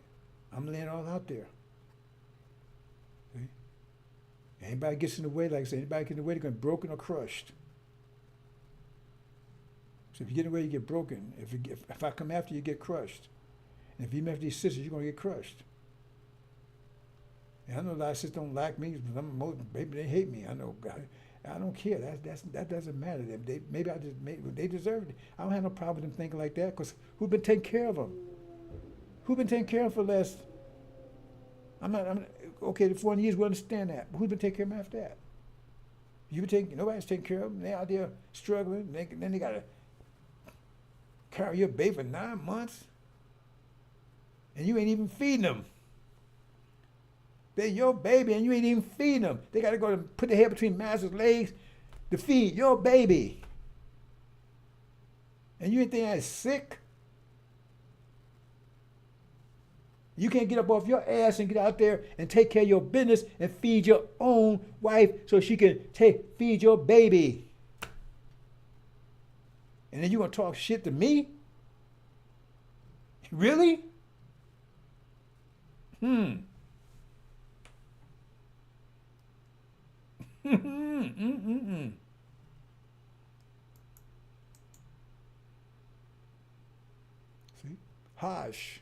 I'm laying it all out there. See? Anybody gets in the way, like I said, anybody gets in the way, they're going to be broken or crushed. So if you get in the way, you get broken. If I come after you, you get crushed. And if you come after these sisters, you're going to get crushed. And I know a lot of sisters don't like me, but maybe they hate me. I know. I don't care. That doesn't matter. They deserve it. I don't have no problem with them thinking like that, because who's been taking care of them? Who's been taking care of them for the last? Okay, the 40 years, we understand that. But who's been taking care of them after that? Nobody's taking care of them. They're out there struggling. Then they got to carry your baby for 9 months. And you ain't even feeding them. They're your baby and you ain't even feeding them. They got to go and put their head between master's legs to feed your baby. And you ain't think that's sick? You can't get up off your ass and get out there and take care of your business and feed your own wife so she can feed your baby. And then you going to talk shit to me? Really? See? Hush.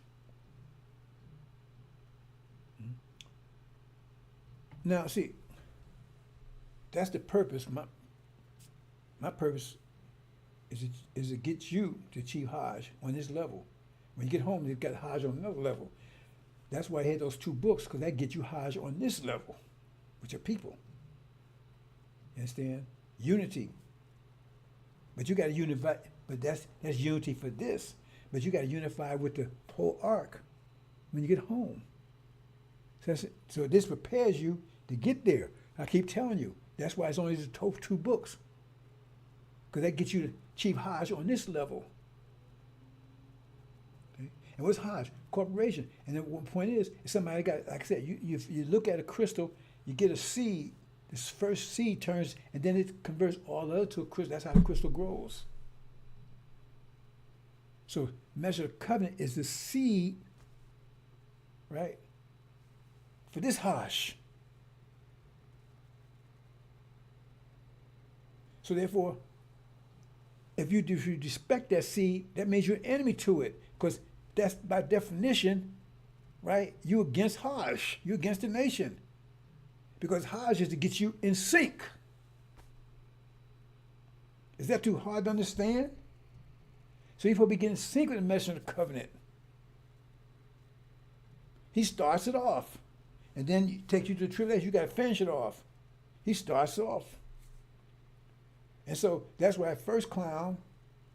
Now, see, that's the purpose. My purpose is to get you to achieve Hajj on this level. When you get home, you've got Hajj on another level. That's why I had those 2 books, because that gets you Hajj on this level with your people. You understand? Unity. But you got to unify, but that's unity for this. But you got to unify with the whole ark when you get home. So this prepares you to get there. I keep telling you. That's why it's only the 2 books. Because that gets you to achieve Hajj on this level. Okay? And what's Hajj? Corporation. And then one point is somebody got, like I said, you look at a crystal, you get a seed. This first seed turns, and then it converts all the other to a crystal. That's how the crystal grows. So measure of covenant is the seed, right, for this Hajj. So therefore, if you respect that seed, that means you're an enemy to it, because that's by definition, right? You're against Hajj. You're against the nation. Because Hajj is to get you in sync. Is that too hard to understand? So you're supposed to be getting in sync with the message of the covenant. He starts it off. and then he takes you to the tribulation. You got to finish it off. He starts off. And so that's why at first clown,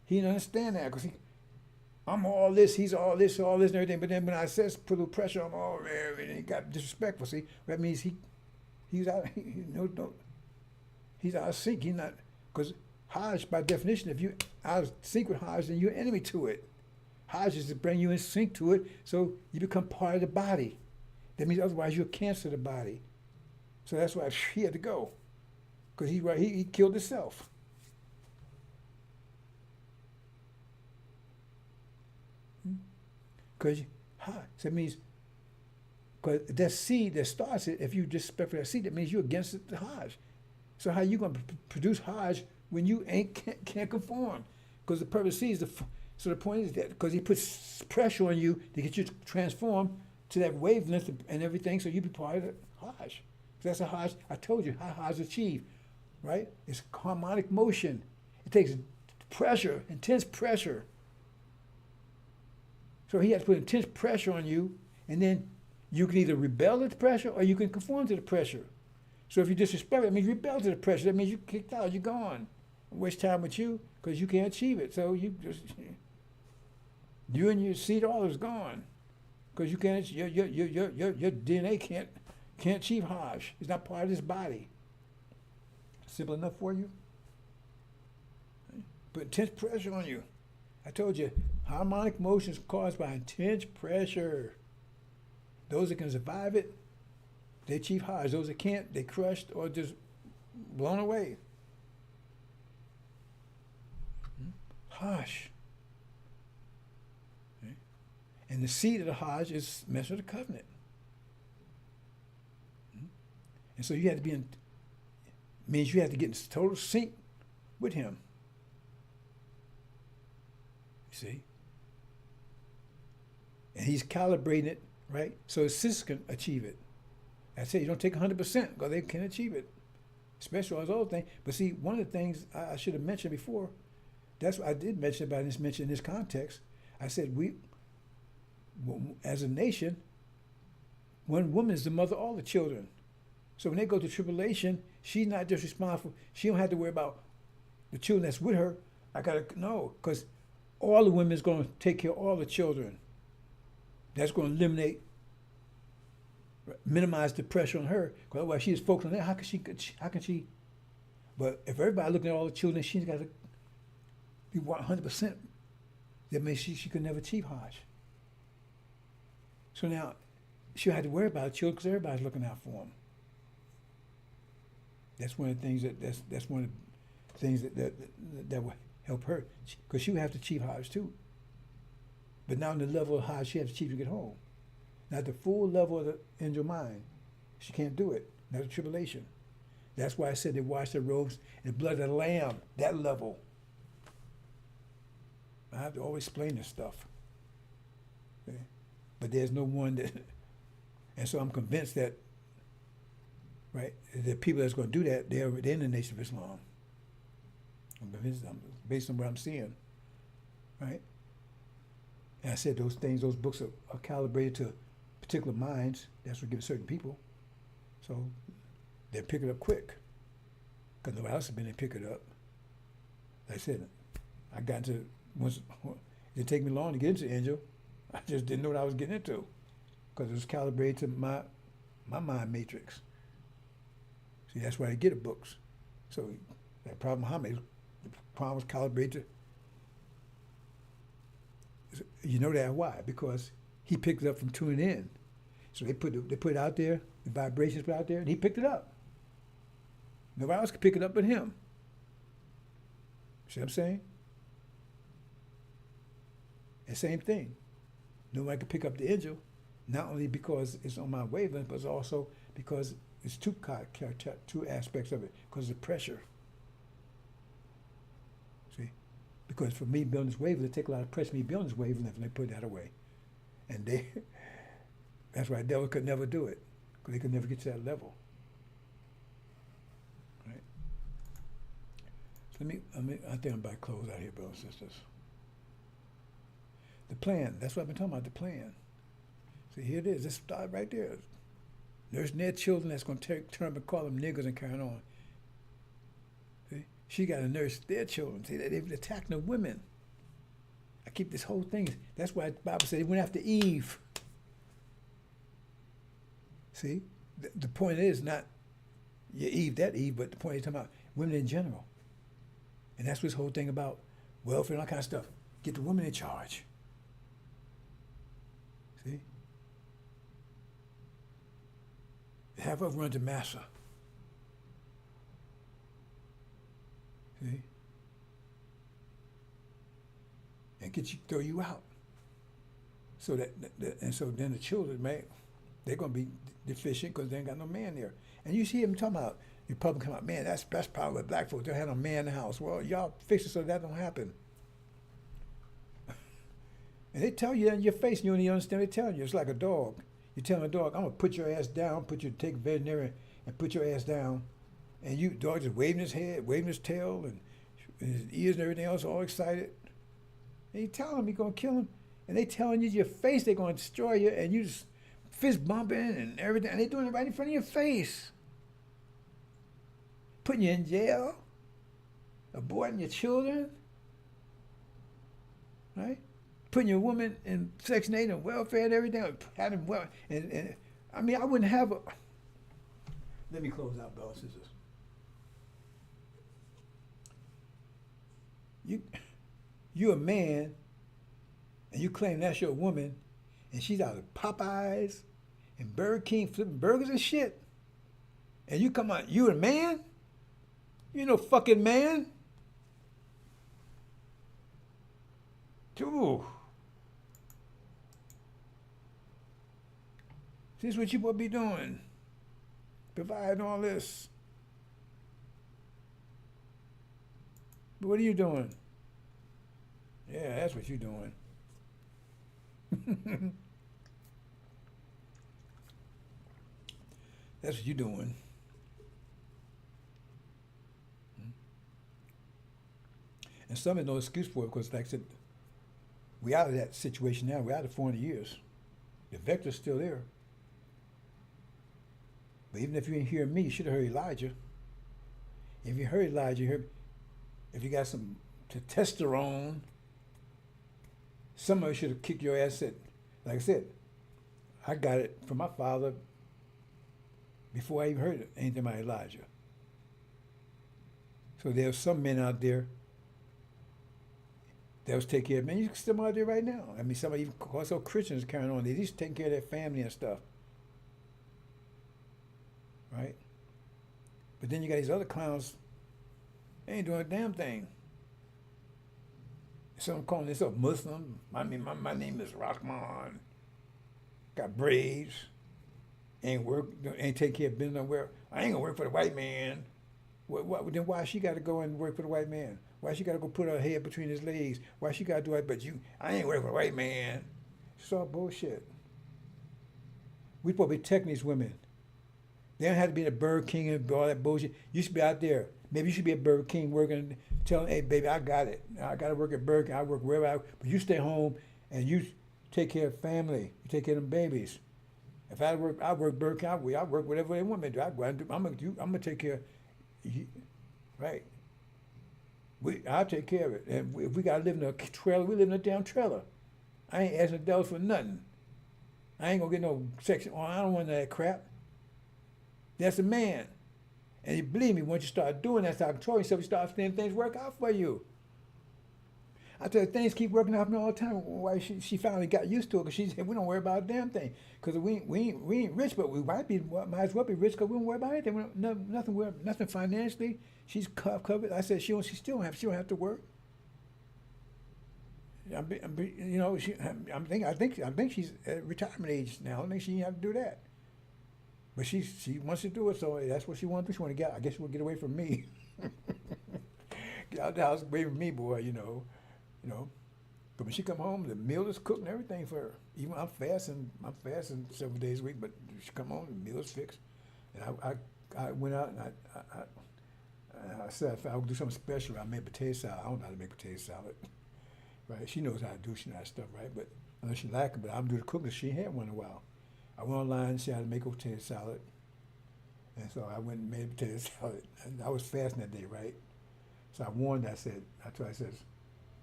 he didn't understand that because I'm all this, he's all this, and everything. But then when I says put a little pressure on him, oh man, and he got disrespectful. See, that means he's out. He's out of sync. He's not, because Hajj by definition, if you out of sync with Hajj, then you're an enemy to it. Hajj is to bring you in sync to it, so you become part of the body. That means otherwise you'll cancel the body. So that's why he had to go, because he killed himself. Because so that means, because that seed that starts it, if you disrespect for that seed, that means you're against the Hajj. So how you going to produce Hajj when you can't conform? Because the purpose seed is so the point is that because he puts pressure on you to get you to transform to that wavelength and everything, so you be part of the Hajj. So that's a Hajj. I told you how Hajj achieved, right? It's harmonic motion. It takes pressure, intense pressure. So he has to put intense pressure on you, and then you can either rebel at the pressure or you can conform to the pressure. So if you disrespect it, that means you rebel to the pressure. That means you're kicked out, you're gone. I waste time with you because you can't achieve it. So you and your seed, all is gone. Because you can't, your DNA can't achieve Hajj. It's not part of this body. Simple enough for you? Put intense pressure on you. I told you, harmonic motion is caused by intense pressure. Those that can survive it, they achieve Hajj. Those that can't, they crushed or just blown away. Hajj. Okay. And the seed of the Hajj is mess with the covenant. And so you have to be means you have to get in total sync with him. You see? And he's calibrating it, right? So his sisters can achieve it. I said you don't take 100% because they can achieve it. Especially all those other things. But see, one of the things I should have mentioned before, that's what I did mention about this, mention in this context. I said we, as a nation, one woman is the mother of all the children. So when they go to tribulation, she's not just responsible. She don't have to worry about the children that's with her. I gotta know, because all the women is going to take care of all the children. That's going to eliminate, minimize the pressure on her. Because otherwise she is focused on that. How can she? But if everybody looking at all the children, she's got to be 100%. That means she could never achieve Hajj. So now she had to worry about the children because everybody's looking out for them. That's one of the things that's one of the things that will help her, because she would have to achieve Hajj too. But now on the level of Hajj she has to achieve to get home. Not the full level of the angel mind. She can't do it. Not the tribulation. That's why I said they wash their robes in the blood of the Lamb. That level. I have to always explain this stuff. Okay? But there's no one that, and so I'm convinced that, right, the people that's going to do that, they're in the Nation of Islam. I'm convinced, based on what I'm seeing, right? And I said those things, those books are calibrated to particular minds. That's what gives certain people. So they pick it up quick. Because nobody else has been there to pick it up. Like I said, I got into, once, it didn't take me long to get into Angel. I just didn't know what I was getting into. Because it was calibrated to my mind matrix. See, that's why I get the books. So that Prophet Muhammad, the problem was calibrated. You know that why? Because he picked it up from tuning in. So they put it out there, the vibrations put out there, and he picked it up. Nobody else could pick it up but him. See what I'm saying? And same thing. Nobody could pick up the angel, not only because it's on my wavelength, but also because it's two aspects of it, because of the pressure. See? Because for me building this wavelength, it takes a lot of pressure for me building this wavelength, and they put that away. And that's why the devil could never do it, because they could never get to that level. Right? So I think I'm about to close out here, brothers and sisters. The plan, that's what I've been talking about, the plan. See, here it is. Let's start right there. nursing their children that's going to turn up and call them niggers and carry on. See? She got to nurse their children. See, they've attacked the women. I keep this whole thing. That's why the Bible said he went after Eve. See? The point is not Eve, that Eve, but the point is talking about women in general. And that's what this whole thing about welfare and all kind of stuff. Get the women in charge. See? Have her run to massa. See? And throw you out. So and so then the children, man, they're gonna be deficient because they ain't got no man there. And you see them talking about Republicans come out, man, that's probably with black folks. They have a man in the house. Well, y'all fix it so that don't happen. And they tell you that in your face, and you don't even understand. They tell you it's like a dog. You tell a dog, I'm gonna put your ass down, take a veterinarian and put your ass down, and you dog just waving his head, waving his tail, and his ears and everything else, all excited. And you tell him you're gonna kill him, and they telling you to your face they're gonna destroy you, and you just fist bumping and everything, and they doing it right in front of your face, putting you in jail, aborting your children, right? Putting your woman in Section 8 and welfare and everything, having well, and I mean, I wouldn't have a. Let me close out, brothers and sisters. You a man, and you claim that's your woman, and she's out of Popeyes and Burger King flipping burgers and shit, and you come out, you a man? You no fucking man. Ooh. This is what you supposed to be doing. Providing all this. But what are you doing? Yeah, that's what you're doing. That's what you're doing. And some is no excuse for it because, like I said, we out of that situation now. We're out of 400 years. The vector's still there. But even if you didn't hear me, you should have heard Elijah. If you heard Elijah, if you got some testosterone, somebody should have kicked your ass. Like I said, I got it from my father before I even heard anything about Elijah. So there's some men out there that was taking care of men. You can see them out there right now. I mean, somebody even also Christians carrying on. They're just taking care of their family and stuff. Right? But then you got these other clowns, they ain't doing a damn thing. Some calling themselves Muslim. I mean, my name is Rahman. Got braids. Ain't taking care of business nowhere. I ain't gonna work for the white man. Then why she got to go and work for the white man? Why she got to go put her head between his legs? Why she got to do it? But I ain't working for the white man. It's all bullshit. We supposed to be protecting these women. They don't have to be in a Burger King and all that bullshit. You should be out there. Maybe you should be at Burger King working, telling, hey, baby, I got it. I got to work at Burger King. I work wherever but you stay home and you take care of family. You take care of them babies. If I work Burger King. I work whatever they want me to do. I'm gonna take care of you, right? I'll take care of it. And if we got to live in a trailer, we live in a damn trailer. I ain't asking adults for nothing. I ain't going to get no section. Oh, I don't want that crap. That's a man. And you believe me, once you start doing that, start controlling yourself, you start seeing things work out for you. I tell you, things keep working out for me all the time. Why she finally got used to it, because she said, we don't worry about a damn thing. Because we ain't rich, but we might as well be rich because we don't worry about anything. Nothing financially. She's covered. I said she don't have to work. I think she's at retirement age now. I think she have to do that. But she wants to do it, so that's what she wants to do. She want to get. I guess she will get away from me. Get out the house, away from me, boy. You know. But when she come home, the meal is cooked and everything for her. Even I'm fasting several days a week, but she come home, the meal is fixed. And I went out and I said if I would do something special, I made potato salad. I don't know how to make potato salad. Right? She knows how to do that stuff, right? But unless she like it, but I'm doing the cooking. She ain't had one in a while. I went online and said how to make a potato salad. And so I went and made a potato salad. And I was fasting that day, right? So I warned her, I said, I said,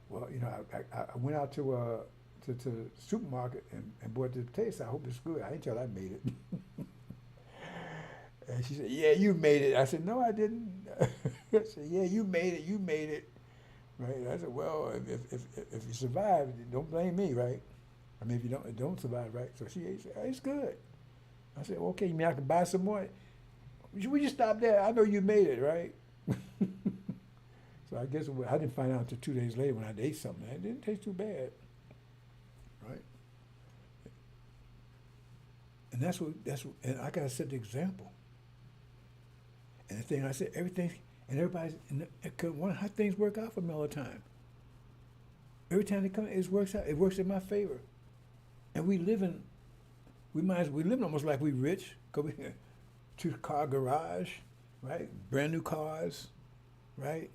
well, you know, I went out to the supermarket and bought this potato salad. I hope it's good. I didn't tell her I made it. And she said, yeah, you made it. I said, no, I didn't. I said, yeah, you made it. Right? I said, well, if you survive, don't blame me, right? I mean, if you don't survive, right? So she said, it's good. I said, okay, you mean I can buy some more? Will you stop there? I know you made it, right? So I guess I didn't find out until 2 days later when I ate something. It didn't taste too bad, right? And that's what, and I gotta set the example. And the thing I said, everything, and everybody's, how things work out for me all the time. Every time they come, it works out. It works in my favor. And we live almost like we rich. Cause we 2-car garage, right? Brand new cars, right?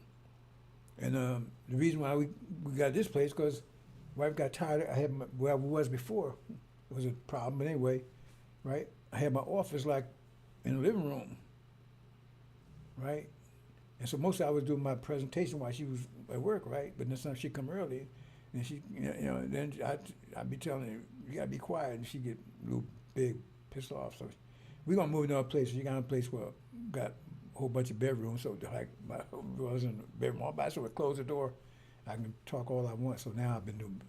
And the reason why we got this place because wife got tired. I had where I was before. It was a problem, but anyway, right? I had my office like in the living room, right? And so most of I was doing my presentation while she was at work, right? But then sometimes she'd come early, and she, then I'd be telling her, you gotta be quiet, and she'd get a little big, pissed off. So we're gonna move to another place. You got a place where got a whole bunch of bedrooms, so like my was in the bedroom all by, so we close the door. I can talk all I want. So now I've been doing.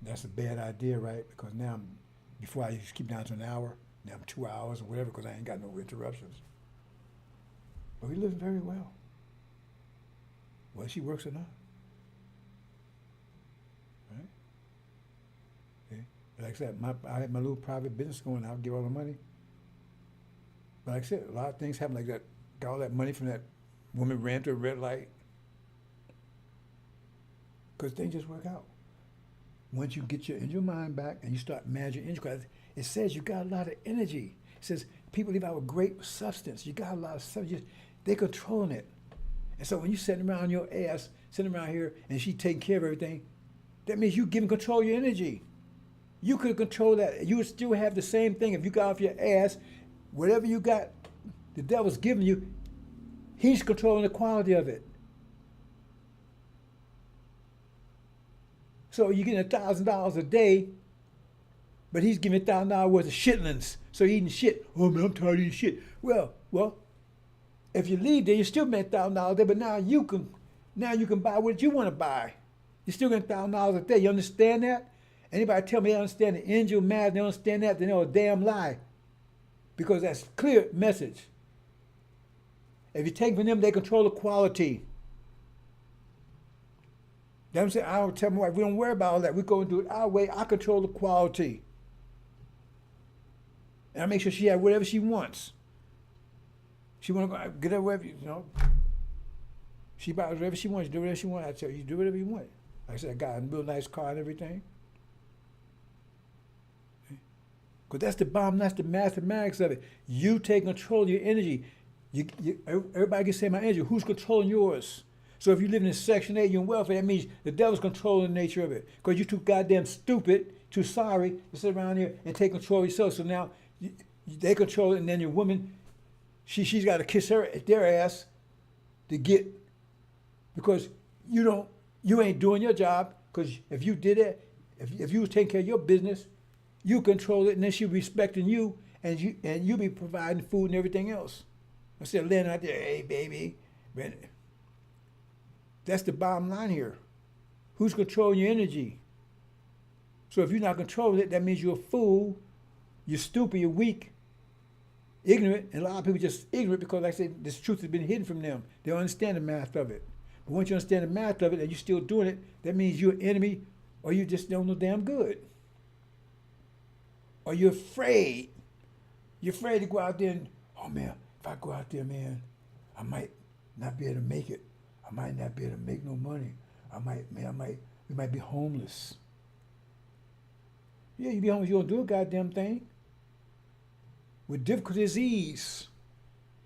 That's a bad idea, right? Because now before I used to keep down to an hour, now I'm 2 hours or whatever because I ain't got no interruptions. But we live very well. Whether she works or not. Right? Okay. Like I said, I had my little private business going. I'll give all the money. But like I said, a lot of things happen like that. Got all that money from that woman ran to a red light. Because things just work out. Once you get your mind back and you start managing energy, because it says you got a lot of energy. It says people live out with great substance. You got a lot of substance. They're controlling it. And so when you're sitting around your ass, sitting around here, and she taking care of everything, that means you giving control of your energy. You could control that. You would still have the same thing if you got off your ass. Whatever you got, the devil's giving you, he's controlling the quality of it. So you're getting $1,000 a day, but he's giving $1,000 worth of shitlings. So you're eating shit. Oh man, I'm tired of eating shit. Well, if you leave there, you still make $1,000 a day, but now you can buy what you want to buy. You're still getting $1,000 a day. You understand that? Anybody tell me they understand the angel math, they don't understand that, they know a damn lie. Because that's clear message. If you take from them, they control the quality. Them say, I don't tell my wife, we don't worry about all that. We go and do it our way. I control the quality. And I make sure she has whatever she wants. She want to go get her wherever, she buys whatever she wants. Do whatever she wants. I tell you, do whatever you want. Like I said, I got a real nice car and everything. Because that's the bomb, that's the mathematics of it. You take control of your energy. Everybody can say my energy. Who's controlling yours? So if you live in Section 8, you're in welfare, that means the devil's controlling the nature of it. Because you're too goddamn stupid, too sorry to sit around here and take control of yourself. So now they control it, and then your woman, she's got to kiss their ass to get, because you ain't doing your job. Because if you did it, if you was taking care of your business, you control it, and then she respecting you, and you be providing food and everything else. Instead of laying out there, hey baby. That's the bottom line here. Who's controlling your energy? So if you're not controlling it, that means you're a fool, you're stupid, you're weak, ignorant, and a lot of people just ignorant because, like I said, this truth has been hidden from them. They don't understand the math of it. But once you understand the math of it and you're still doing it, that means you're an enemy, or you just don't know damn good. Or you're afraid. You're afraid to go out there and, oh man, if I go out there, man, I might not be able to make it. I might not be able to make no money. We might be homeless. Yeah, you be homeless, you don't do a goddamn thing. With difficulty is ease.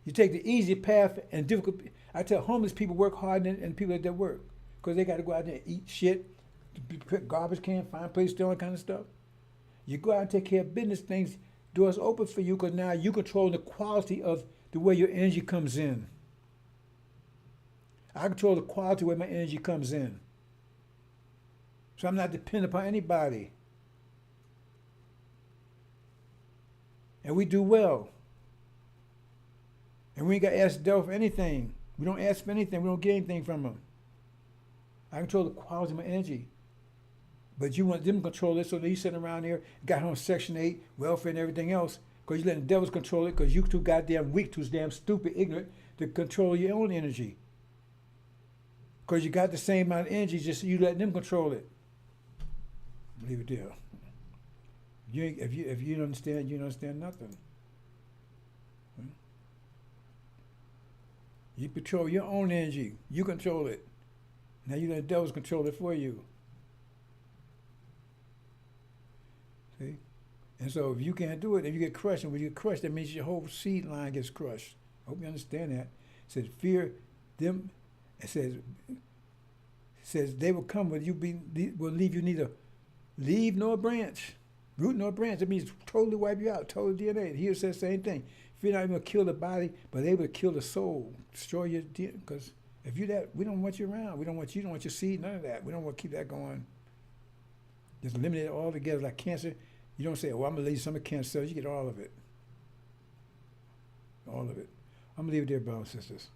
You take the easy path and difficult. I tell homeless people work harder than people that work. Because they got to go out there and eat shit, put garbage can, find places, all that kind of stuff. You go out and take care of business things, doors open for you because now you control the quality of the way your energy comes in. I control the quality where my energy comes in. So I'm not dependent upon anybody. And we do well. And we ain't got to ask the devil for anything. We don't ask for anything. We don't get anything from him. I control the quality of my energy. But you want them to control it, so that you sitting around here, got on Section 8, welfare and everything else, because you letting the devils control it, because you too goddamn weak, too damn stupid, ignorant to control your own energy. Because you got the same amount of energy, just you letting them control it. Leave it there. If you don't understand, you don't understand nothing. You control your own energy. You control it. Now you let the devils control it for you. See? And so if you can't do it, if you get crushed, and when you get crushed, that means your whole seed line gets crushed. I hope you understand that. It says, fear them. It says they will come, but will leave you neither leave nor branch, root nor branch. It means totally wipe you out, total DNA. Here it says the same thing. If you're not even going to kill the body, but able to kill the soul, destroy your DNA. Because if you're that, we don't want you around. We don't want you, don't want your seed, none of that. We don't want to keep that going. Just eliminate it altogether like cancer. You don't say, oh, I'm going to leave some of cancer cells. You get all of it. All of it. I'm going to leave it there, brothers and sisters.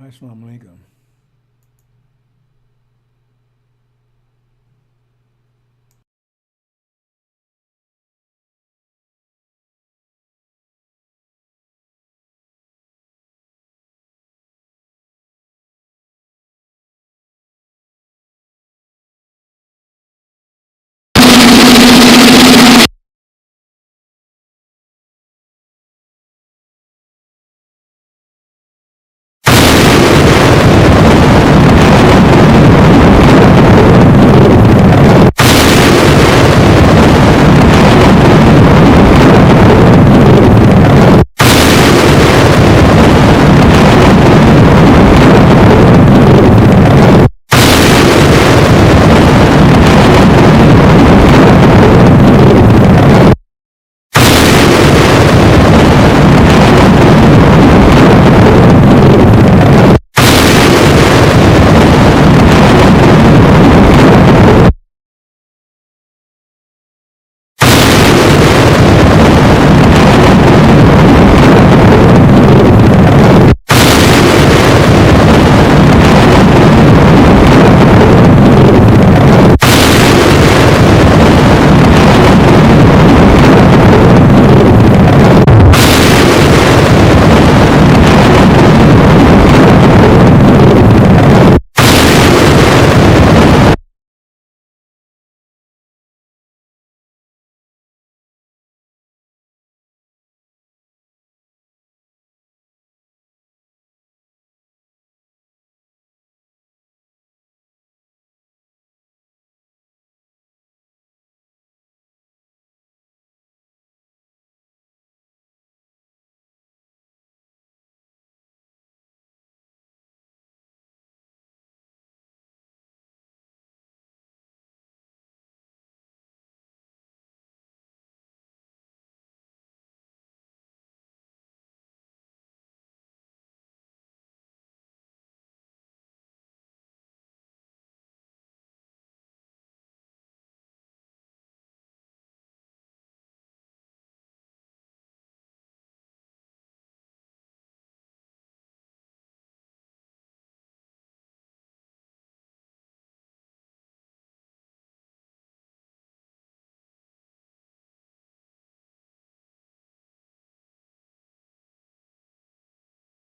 Assalamu alaikum.